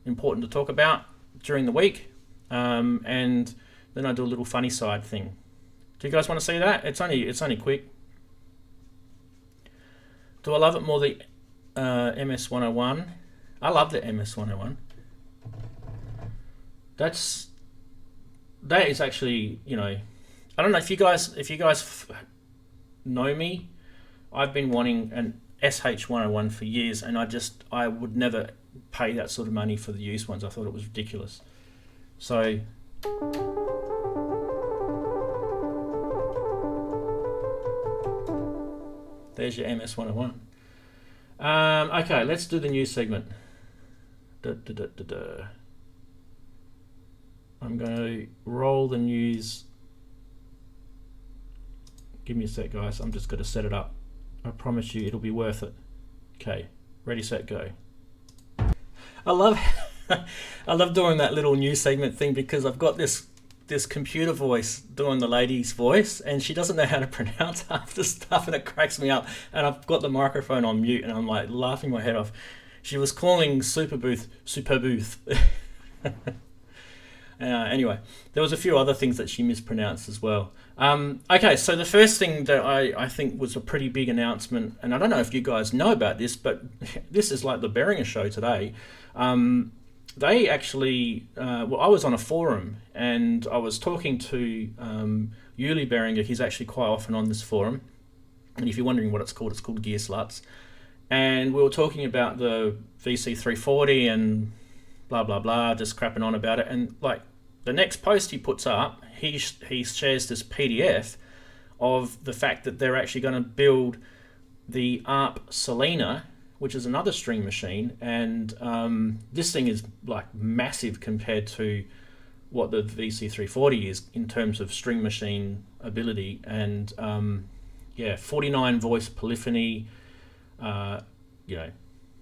important to talk about during the week, and then I do a little funny side thing. Do you guys want to see that? It's only quick. Do I love it more, the MS-101? I love the MS-101. That is actually, you know, I don't know if you guys know me. I've been wanting an SH-101 for years, and I would never pay that sort of money for the used ones. I thought it was ridiculous. So there's your MS-101. Okay, let's do the news segment. I'm going to roll the news. Give me a sec, guys. I'm just going to set it up. I promise you it'll be worth it. Okay, ready, set, go. I love doing that little news segment thing, because I've got this computer voice doing the lady's voice, and she doesn't know how to pronounce half the stuff, and it cracks me up. And I've got the microphone on mute, and I'm like laughing my head off. She was calling Super Booth. Anyway, there was a few other things that she mispronounced as well. Okay, so the first thing that I think was a pretty big announcement, and I don't know if you guys know about this, but this is like the Behringer show today. They actually, I was on a forum, and I was talking to Yuli Behringer. He's actually quite often on this forum, and if you're wondering what it's called Xils-labs. And we were talking about the VC340 and blah blah blah, just crapping on about it. And like the next post he puts up, he shares this PDF of the fact that they're actually going to build the ARP Selena, which is another string machine, and this thing is like massive compared to what the VC340 is in terms of string machine ability, and 49 voice polyphony,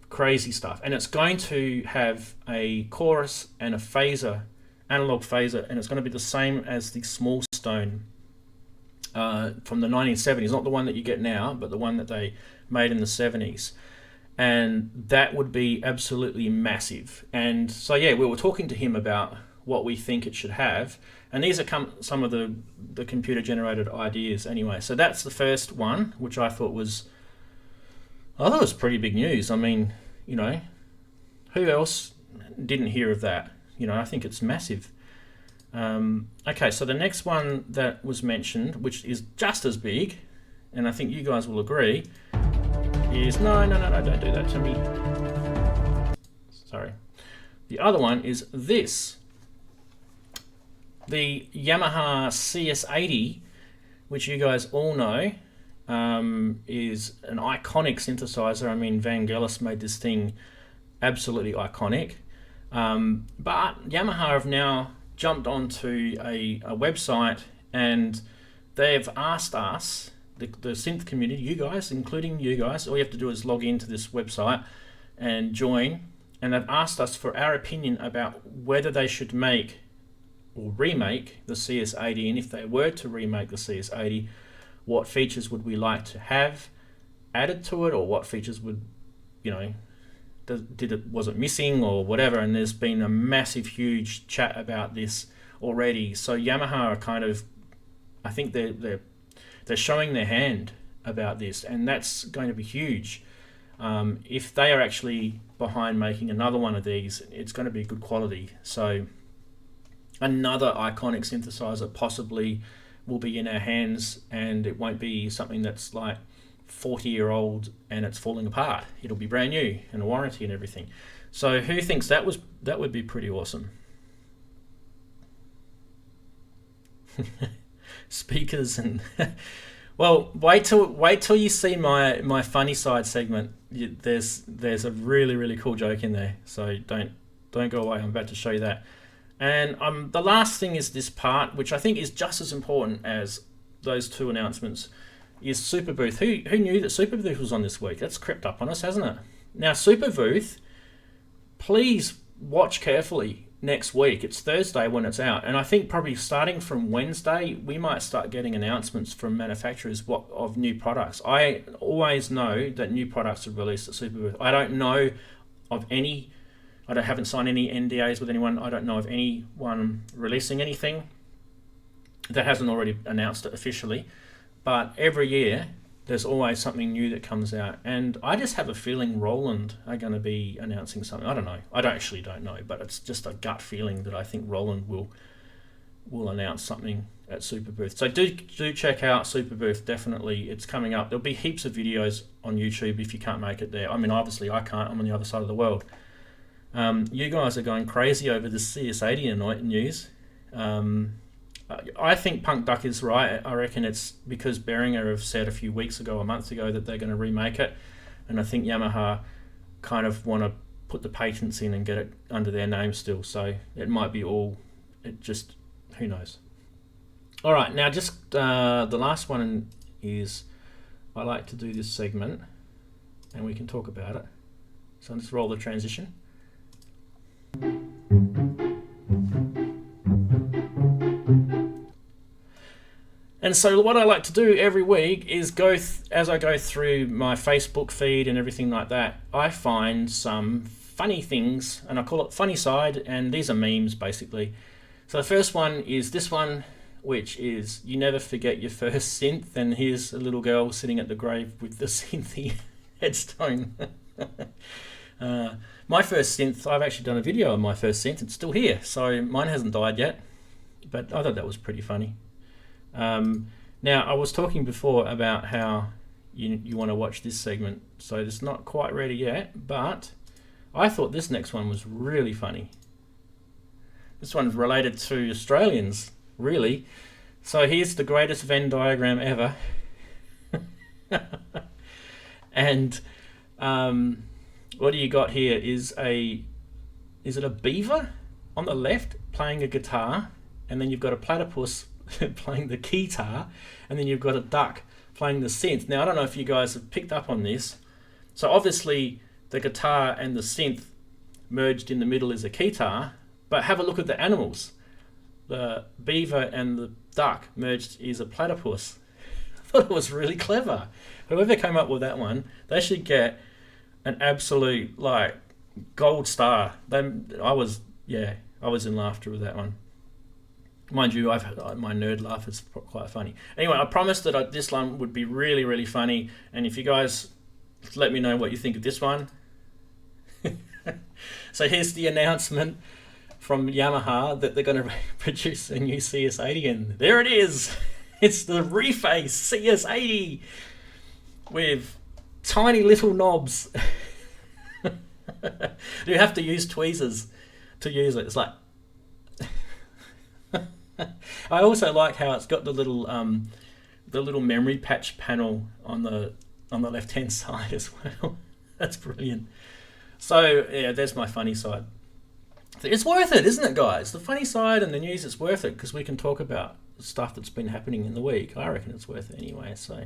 crazy stuff. And it's going to have a chorus and a phaser analog phaser, and it's going to be the same as the small stone from the 1970s, not the one that you get now, but the one that they made in the 70s. And that would be absolutely massive. And so yeah, we were talking to him about what we think it should have, and these are some of the computer generated ideas anyway. So that's the first one, which I thought was pretty big news. I mean, you know, who else didn't hear of that? You know, I think it's massive. Okay, so the next one that was mentioned, which is just as big, and I think you guys will agree, is no, don't do that to me. Sorry. The other one is this. The Yamaha Cs-80, which you guys all know, is an iconic synthesizer. I mean, Vangelis made this thing absolutely iconic. But Yamaha have now jumped onto a website, and they've asked us, the synth community, you guys, including you guys, all you have to do is log into this website and join, and they've asked us for our opinion about whether they should make or remake the CS80, and if they were to remake the CS80, what features would we like to have added to it, or what features would, you know, was it missing or whatever. And there's been a massive, huge chat about this already. So Yamaha are kind of, I think they're showing their hand about this, and that's going to be huge. If they are actually behind making another one of these, it's going to be good quality. So another iconic synthesizer possibly will be in our hands, and it won't be something that's like 40-year-old and it's falling apart. It'll be brand new and a warranty and everything. So who thinks that would be pretty awesome? Speakers and well, wait till you see my funny side segment. There's a really cool joke in there, so don't go away. I'm about to show you that. And the last thing is this part, which I think is just as important as those two announcements, is Superbooth. Who knew that Superbooth was on this week? That's crept up on us, hasn't it? Now, Superbooth, please watch carefully next week. It's Thursday when it's out, and I think probably starting from Wednesday, we might start getting announcements from manufacturers of new products. I always know that new products are released at Superbooth. I don't know of any. I haven't signed any NDAs with anyone. I don't know of anyone releasing anything that hasn't already announced it officially. But every year, there's always something new that comes out. And I just have a feeling Roland are going to be announcing something. I don't know. I don't know, but it's just a gut feeling that I think Roland will announce something at Superbooth. So do check out Superbooth, definitely. It's coming up. There'll be heaps of videos on YouTube if you can't make it there. I mean, obviously, I can't. I'm on the other side of the world. You guys are going crazy over the CS80 news. I think Punk Duck is right. I reckon it's because Behringer have said a month ago, that they're going to remake it. And I think Yamaha kind of want to put the patents in and get it under their name still. So it might be who knows. All right, now just the last one is, I like to do this segment and we can talk about it. So I'll just roll the transition. And so what I like to do every week is as I go through my Facebook feed and everything like that, I find some funny things, and I call it funny side, and these are memes basically. So the first one is this one, which is, you never forget your first synth, and here's a little girl sitting at the grave with the synthy headstone. My first synth, I've actually done a video on my first synth. It's still here, so mine hasn't died yet, but I thought that was pretty funny. Now, I was talking before about how you want to watch this segment, so it's not quite ready yet, but I thought this next one was really funny. This one's related to Australians, really. So here's the greatest Venn diagram ever. And what do you got here is is it a beaver on the left playing a guitar, and then you've got a platypus playing the keytar, and then you've got a duck playing the synth. Now, I don't know if you guys have picked up on this. So obviously the guitar and the synth merged in the middle is a keytar, but have a look at the animals. the beaver and the duck merged is a platypus. I thought it was really clever. Whoever came up with that one, they should get an absolute like gold star. I was in laughter with that one. Mind you, my nerd laugh is quite funny. Anyway, I promised that this one would be really, really funny, and if you guys let me know what you think of this one. So here's the announcement from Yamaha that they're going to produce a new CS-80, and there it is. It's the Reface CS-80 with tiny little knobs. You have to use tweezers to use it. It's like I also like how it's got the little memory patch panel on the left hand side as well. That's brilliant. So yeah, there's my funny side. It's worth it, isn't it, guys? The funny side and the news is worth it because we can talk about stuff that's been happening in the week. I reckon it's worth it anyway. So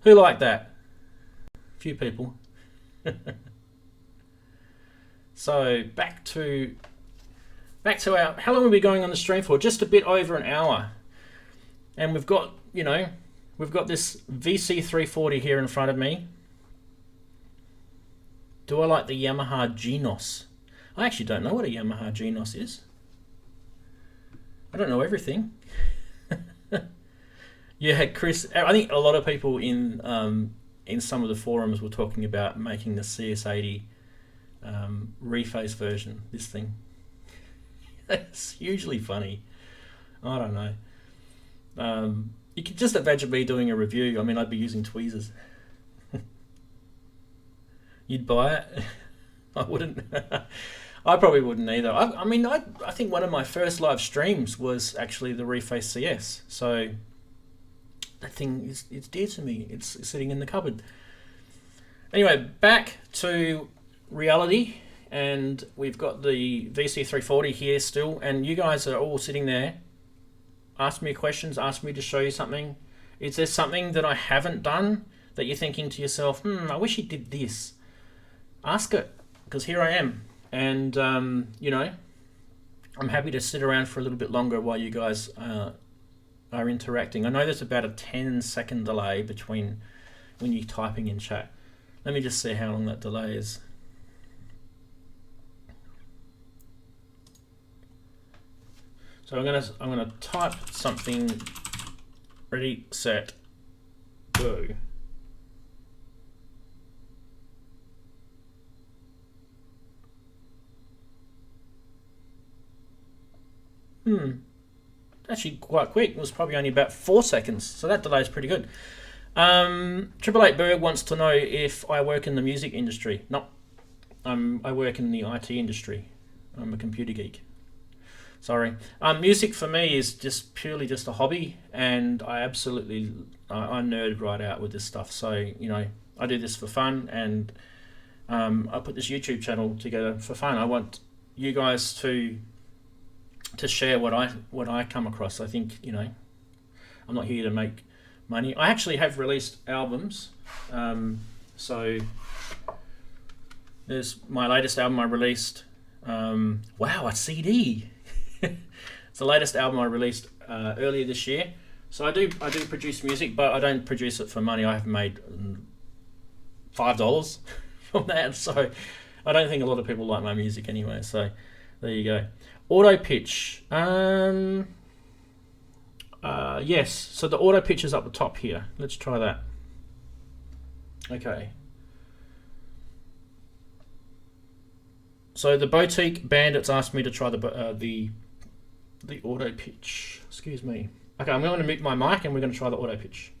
who liked that? A few people. So back to our, how long are we going on the stream for? Just a bit over an hour. And we've got this VC340 here in front of me. Do I like the Yamaha Genos? I actually don't know what a Yamaha Genos is. I don't know everything. Yeah, Chris, I think a lot of people in some of the forums were talking about making the CS-80 reface version, this thing. It's hugely funny. I don't know. You could just imagine me doing a review. I mean, I'd be using tweezers. You'd buy it? I wouldn't. I probably wouldn't either. I think one of my first live streams was actually the Reface CS. So that thing it's dear to me. It's sitting in the cupboard. Anyway, back to reality. And we've got the VC340 here still, and you guys are all sitting there. Ask me questions, ask me to show you something. Is there something that I haven't done that you're thinking to yourself, I wish he did this? Ask it, because here I am. And, I'm happy to sit around for a little bit longer while you guys are interacting. I know there's about a 10-second delay between when you're typing in chat. Let me just see how long that delay is. So I'm gonna type something. Ready, set, go. Actually quite quick. It was probably only about 4 seconds, so that delay is pretty good. 888 Berg wants to know if I work in the music industry. No, I work in the IT industry. I'm a computer geek. Sorry. Music for me is just purely just a hobby, and I absolutely I nerd right out with this stuff. So I do this for fun, and I put this YouTube channel together for fun. I want you guys to share what I come across. I think I'm not here to make money. I actually have released albums. So there's my latest album I released. Wow, a CD. It's the latest album I released earlier this year. So I do produce music, but I don't produce it for money. I have made $5 from that, so I don't think a lot of people like my music anyway. So there you go. Auto pitch. Yes. So the auto pitch is up the top here. Let's try that. Okay. So the Boutique Bandits asked me to try the auto pitch. Excuse me. Okay, I'm going to mute my mic and we're going to try the auto pitch.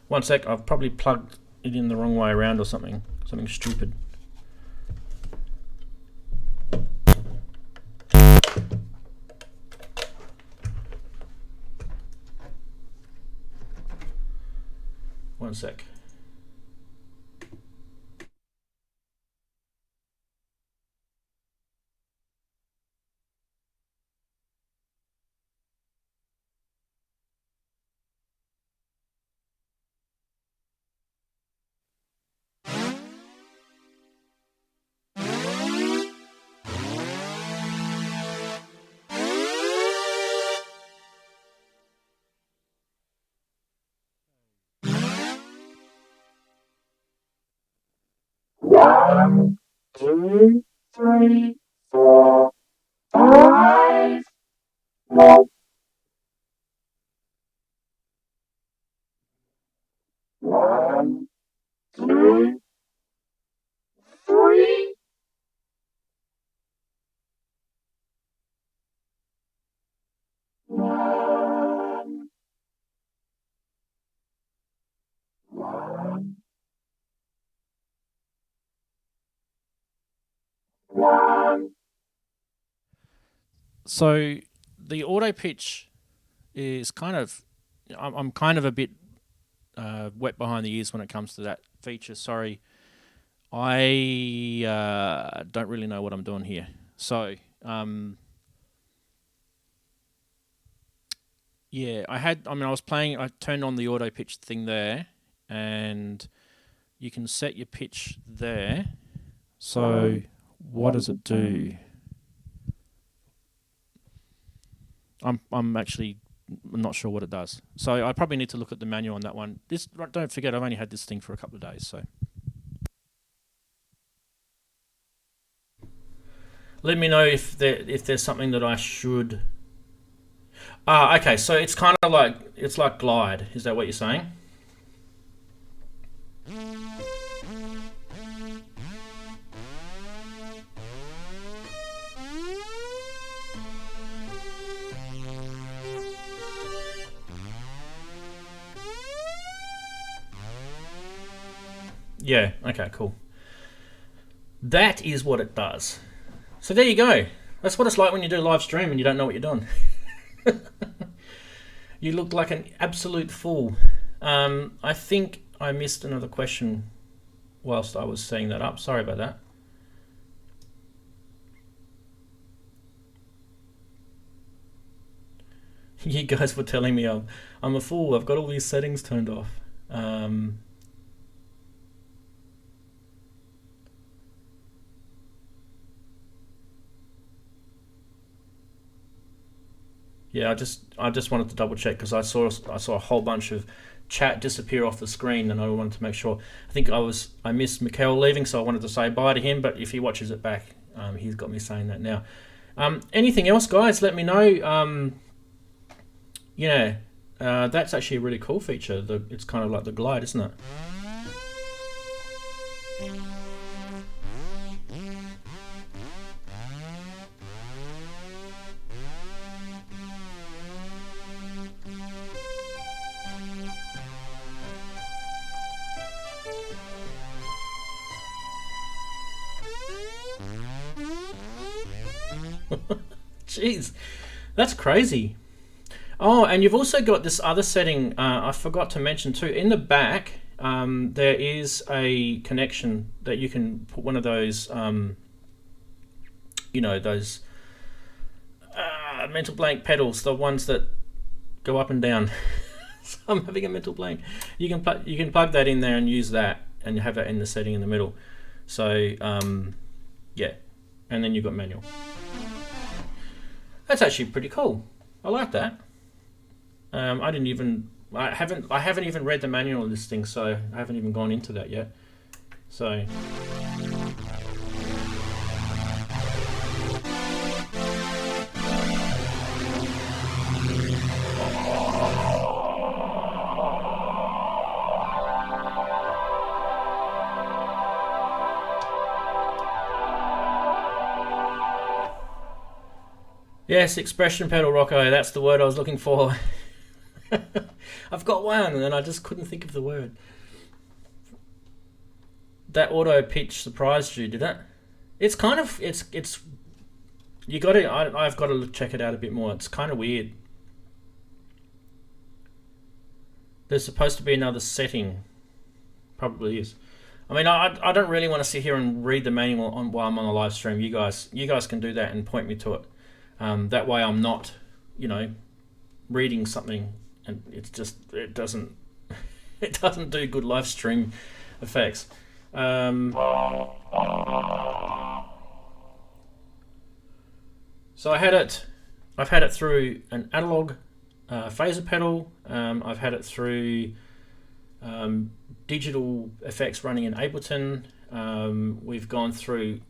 One sec, I've probably plugged it in the wrong way around or something. Something stupid. One sec. One, two, three, four, five. No. One, two, three. One, one, one. So the auto pitch is kind of, I'm kind of a bit wet behind the ears when it comes to that feature. Sorry, I don't really know what I'm doing here. So yeah, I was playing, I turned on the auto pitch thing there, and you can set your pitch there. So what does it do? I'm actually not sure what it does. So I probably need to look at the manual on that one. Don't forget, I've only had this thing for a couple of days, so. Let me know if there's something that I should. Okay, so it's kind of like, it's like glide. Is that what you're saying? Yeah, okay, cool. That is what it does. So there you go. That's what it's like when you do a live stream and you don't know what you're doing. You look like an absolute fool. I think I missed another question whilst I was setting that up. Sorry about that. You guys were telling me I'm a fool. I've got all these settings turned off. Yeah, I just wanted to double check because I saw a whole bunch of chat disappear off the screen, and I wanted to make sure. I think I missed Mikel leaving, so I wanted to say bye to him. But if he watches it back, he's got me saying that now. Anything else, guys? Let me know. Yeah, that's actually a really cool feature. It's kind of like the glide, isn't it? Jeez, that's crazy. Oh, and you've also got this other setting I forgot to mention too. In the back, there is a connection that you can put one of those, those mental blank pedals, the ones that go up and down. So I'm having a mental blank. You can plug that in there and use that, and you have that in the setting in the middle. So yeah, and then you've got manual. That's actually pretty cool. I like that. I haven't even read the manual of this thing, so I haven't even gone into that yet. So yes, expression pedal, Rocco. That's the word I was looking for. I've got one, and then I just couldn't think of the word. That auto pitch surprised you, did it? It's kind of it's. You got to. I've got to check it out a bit more. It's kind of weird. There's supposed to be another setting Probably is. I mean, I don't really want to sit here and read the manual while I'm on a live stream. You guys can do that and point me to it. That way I'm not, reading something and it doesn't it doesn't do good live stream effects. So I've had it through an analog phaser pedal. I've had it through digital effects running in Ableton. We've gone through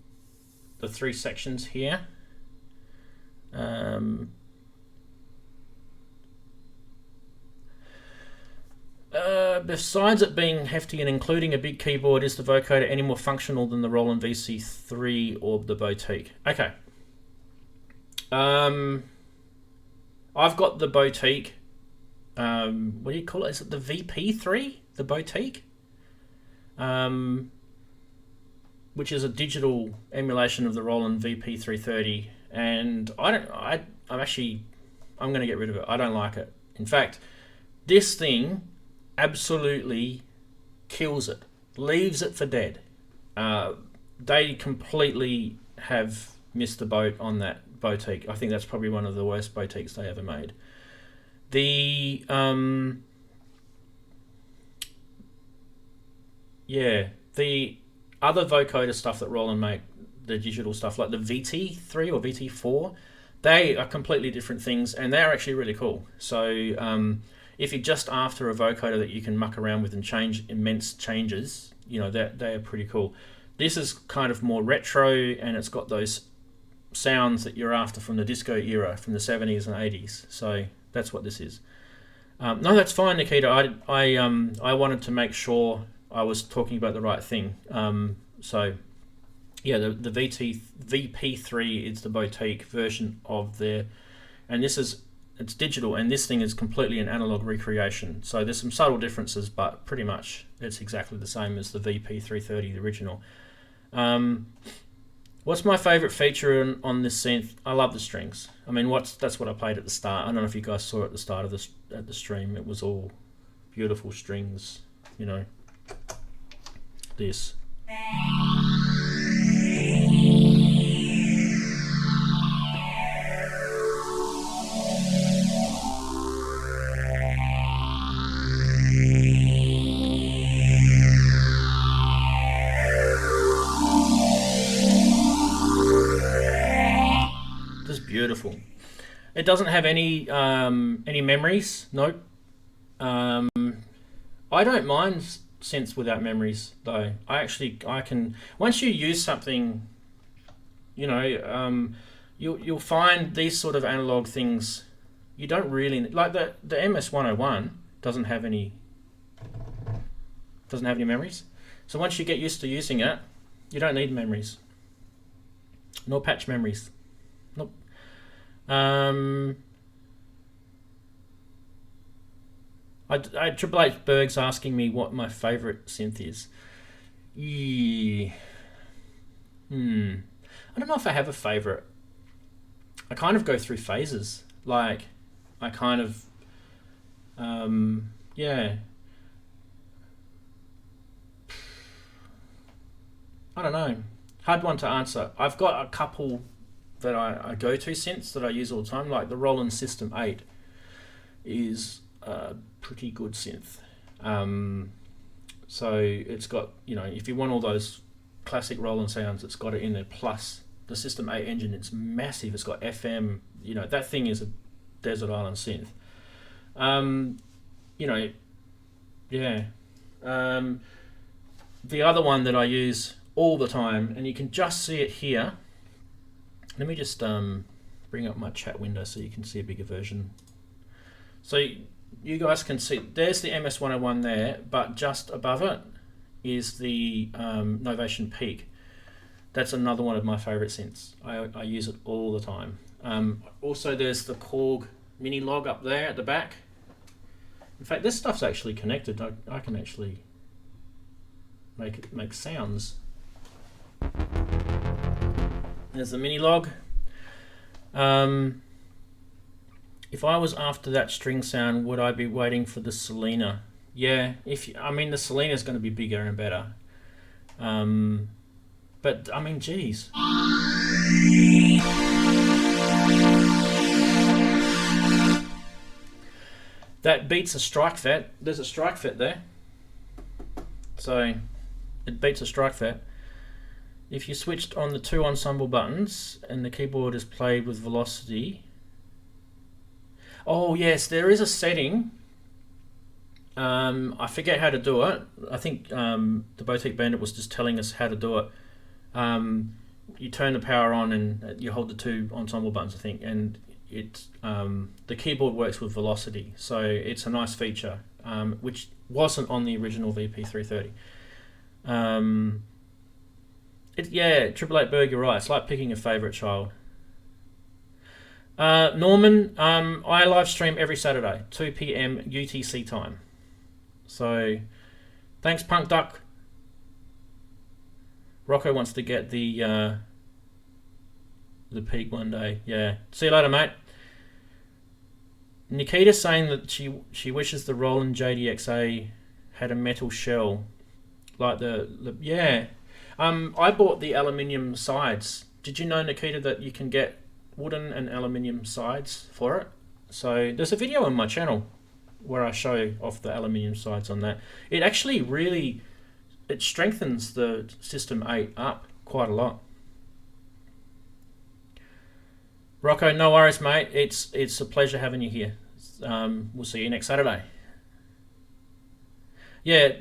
the 3 sections here. Besides it being hefty and including a big keyboard, is the Vocoder any more functional than the Roland VC3 or the Boutique? Okay. I've got the Boutique. What do you call it? Is it the VP3? The Boutique? Which is a digital emulation of the Roland VP-330. And I'm going to get rid of it. I don't like it. In fact, this thing absolutely kills it, leaves it for dead. They completely have missed the boat on that Boutique. I think that's probably one of the worst Boutiques they ever made. The the other vocoder stuff that Roland make, the digital stuff like the VT3 or VT4, they are completely different things, and they're actually really cool. So if you're just after a vocoder that you can muck around with and change immense changes, they are pretty cool. This is kind of more retro, and it's got those sounds that you're after from the disco era, from the 70s and 80s. So that's what this is. No, that's fine, Nikita. I wanted to make sure I was talking about the right thing. So yeah, the VP3 is the Boutique version of and it's digital, and this thing is completely an analog recreation. So there's some subtle differences, but pretty much it's exactly the same as the VP330, the original. What's my favorite feature on this synth? I love the strings. I mean, that's what I played at the start. I don't know if you guys saw at the start of the stream. It was all beautiful strings, this. Beautiful. It doesn't have any memories. Nope. I don't mind synths without memories though. I can, once you use something, you'll find these sort of analog things you don't really like. The MS-101 doesn't have any memories. So once you get used to using it, you don't need memories. Nor patch memories. Nope. Triple H Berg's asking me what my favorite synth is. I don't know if I have a favorite. I kind of go through phases. Like, I kind of, I don't know. Hard one to answer. I've got a couple that I go to synths that I use all the time, like the Roland System 8 is a pretty good synth. So it's got, if you want all those classic Roland sounds, it's got it in there, plus the System 8 engine. It's massive. It's got FM. That thing is a desert island synth. The other one that I use all the time, and you can just see it here. Let me just bring up my chat window so you can see a bigger version. So you guys can see, there's the MS-101 there, but just above it is the Novation Peak. That's another one of my favorite synths. I use it all the time. Also, there's the Korg mini log up there at the back. In fact, this stuff's actually connected. I can actually make sounds. There's the mini log. If I was after that string sound, would I be waiting for the Selena? Yeah, I mean the Selena is going to be bigger and better. But I mean, geez. That beats a strike fet. There's a strike fet there. So it beats a strike fet. If you switched on the 2 ensemble buttons and the keyboard is played with velocity. Oh yes, there is a setting. I forget how to do it. I think the Boutique Bandit was just telling us how to do it. You turn the power on and you hold the 2 ensemble buttons, I think, and the keyboard works with velocity, so it's a nice feature, which wasn't on the original VP330. Yeah, 888 you're right. It's like picking a favorite child. Norman, I live stream every Saturday, 2 p.m. UTC time. So, thanks, Punk Duck. Rocco wants to get the peak one day. Yeah. See you later, mate. Nikita's saying that she wishes the Roland JDXA had a metal shell, like the yeah. I bought the aluminium sides. Did you know, Nikita, that you can get wooden and aluminium sides for it? So there's a video on my channel where I show off the aluminium sides on that. It actually really strengthens the System 8 up quite a lot. Rocco, no worries, mate. It's a pleasure having you here. We'll see you next Saturday. Yeah,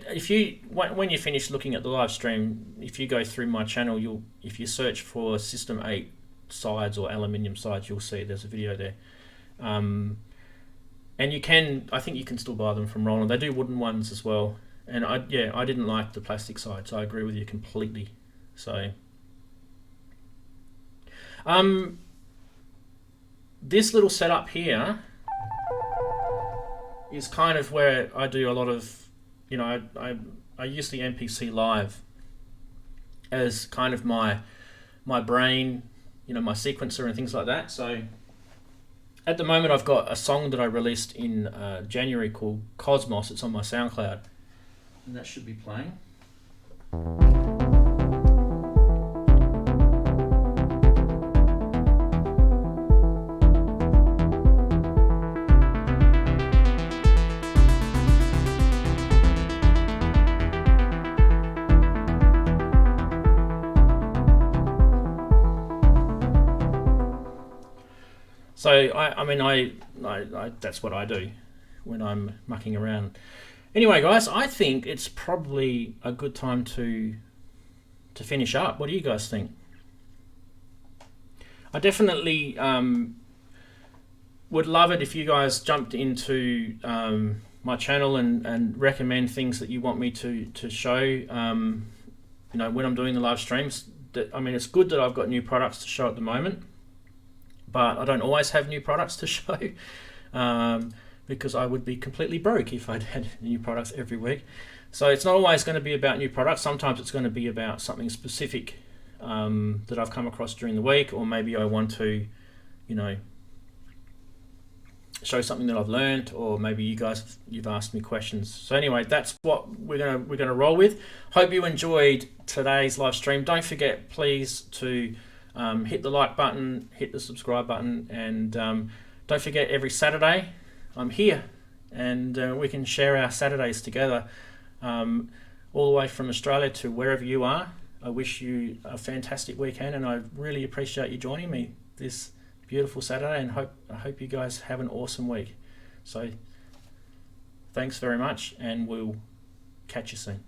when you finish looking at the live stream, if you go through my channel, if you search for System 8 sides or aluminium sides, you'll see there's a video there. And I think you can still buy them from Roland. They do wooden ones as well. And I didn't like the plastic side, so I agree with you completely. So, this little setup here is kind of where I do a lot of, I use the MPC Live as kind of my brain, my sequencer and things like that. So at the moment I've got a song that I released in January called Cosmos. It's on my SoundCloud, and that should be playing. So I that's what I do when I'm mucking around. Anyway, guys, I think it's probably a good time to finish up. What do you guys think? I definitely would love it if you guys jumped into my channel and recommend things that you want me to show. When I'm doing the live streams. It's good that I've got new products to show at the moment, but I don't always have new products to show, because I would be completely broke if I'd had new products every week. So it's not always going to be about new products. Sometimes it's going to be about something specific that I've come across during the week, or maybe I want to, show something that I've learned, or maybe you've asked me questions. So anyway, that's what we're gonna roll with. Hope you enjoyed today's live stream. Don't forget, please, to hit the like button, hit the subscribe button, and don't forget, every Saturday I'm here, and we can share our Saturdays together, all the way from Australia to wherever you are. I wish you a fantastic weekend, and I really appreciate you joining me this beautiful Saturday, and I hope you guys have an awesome week. So thanks very much, and we'll catch you soon.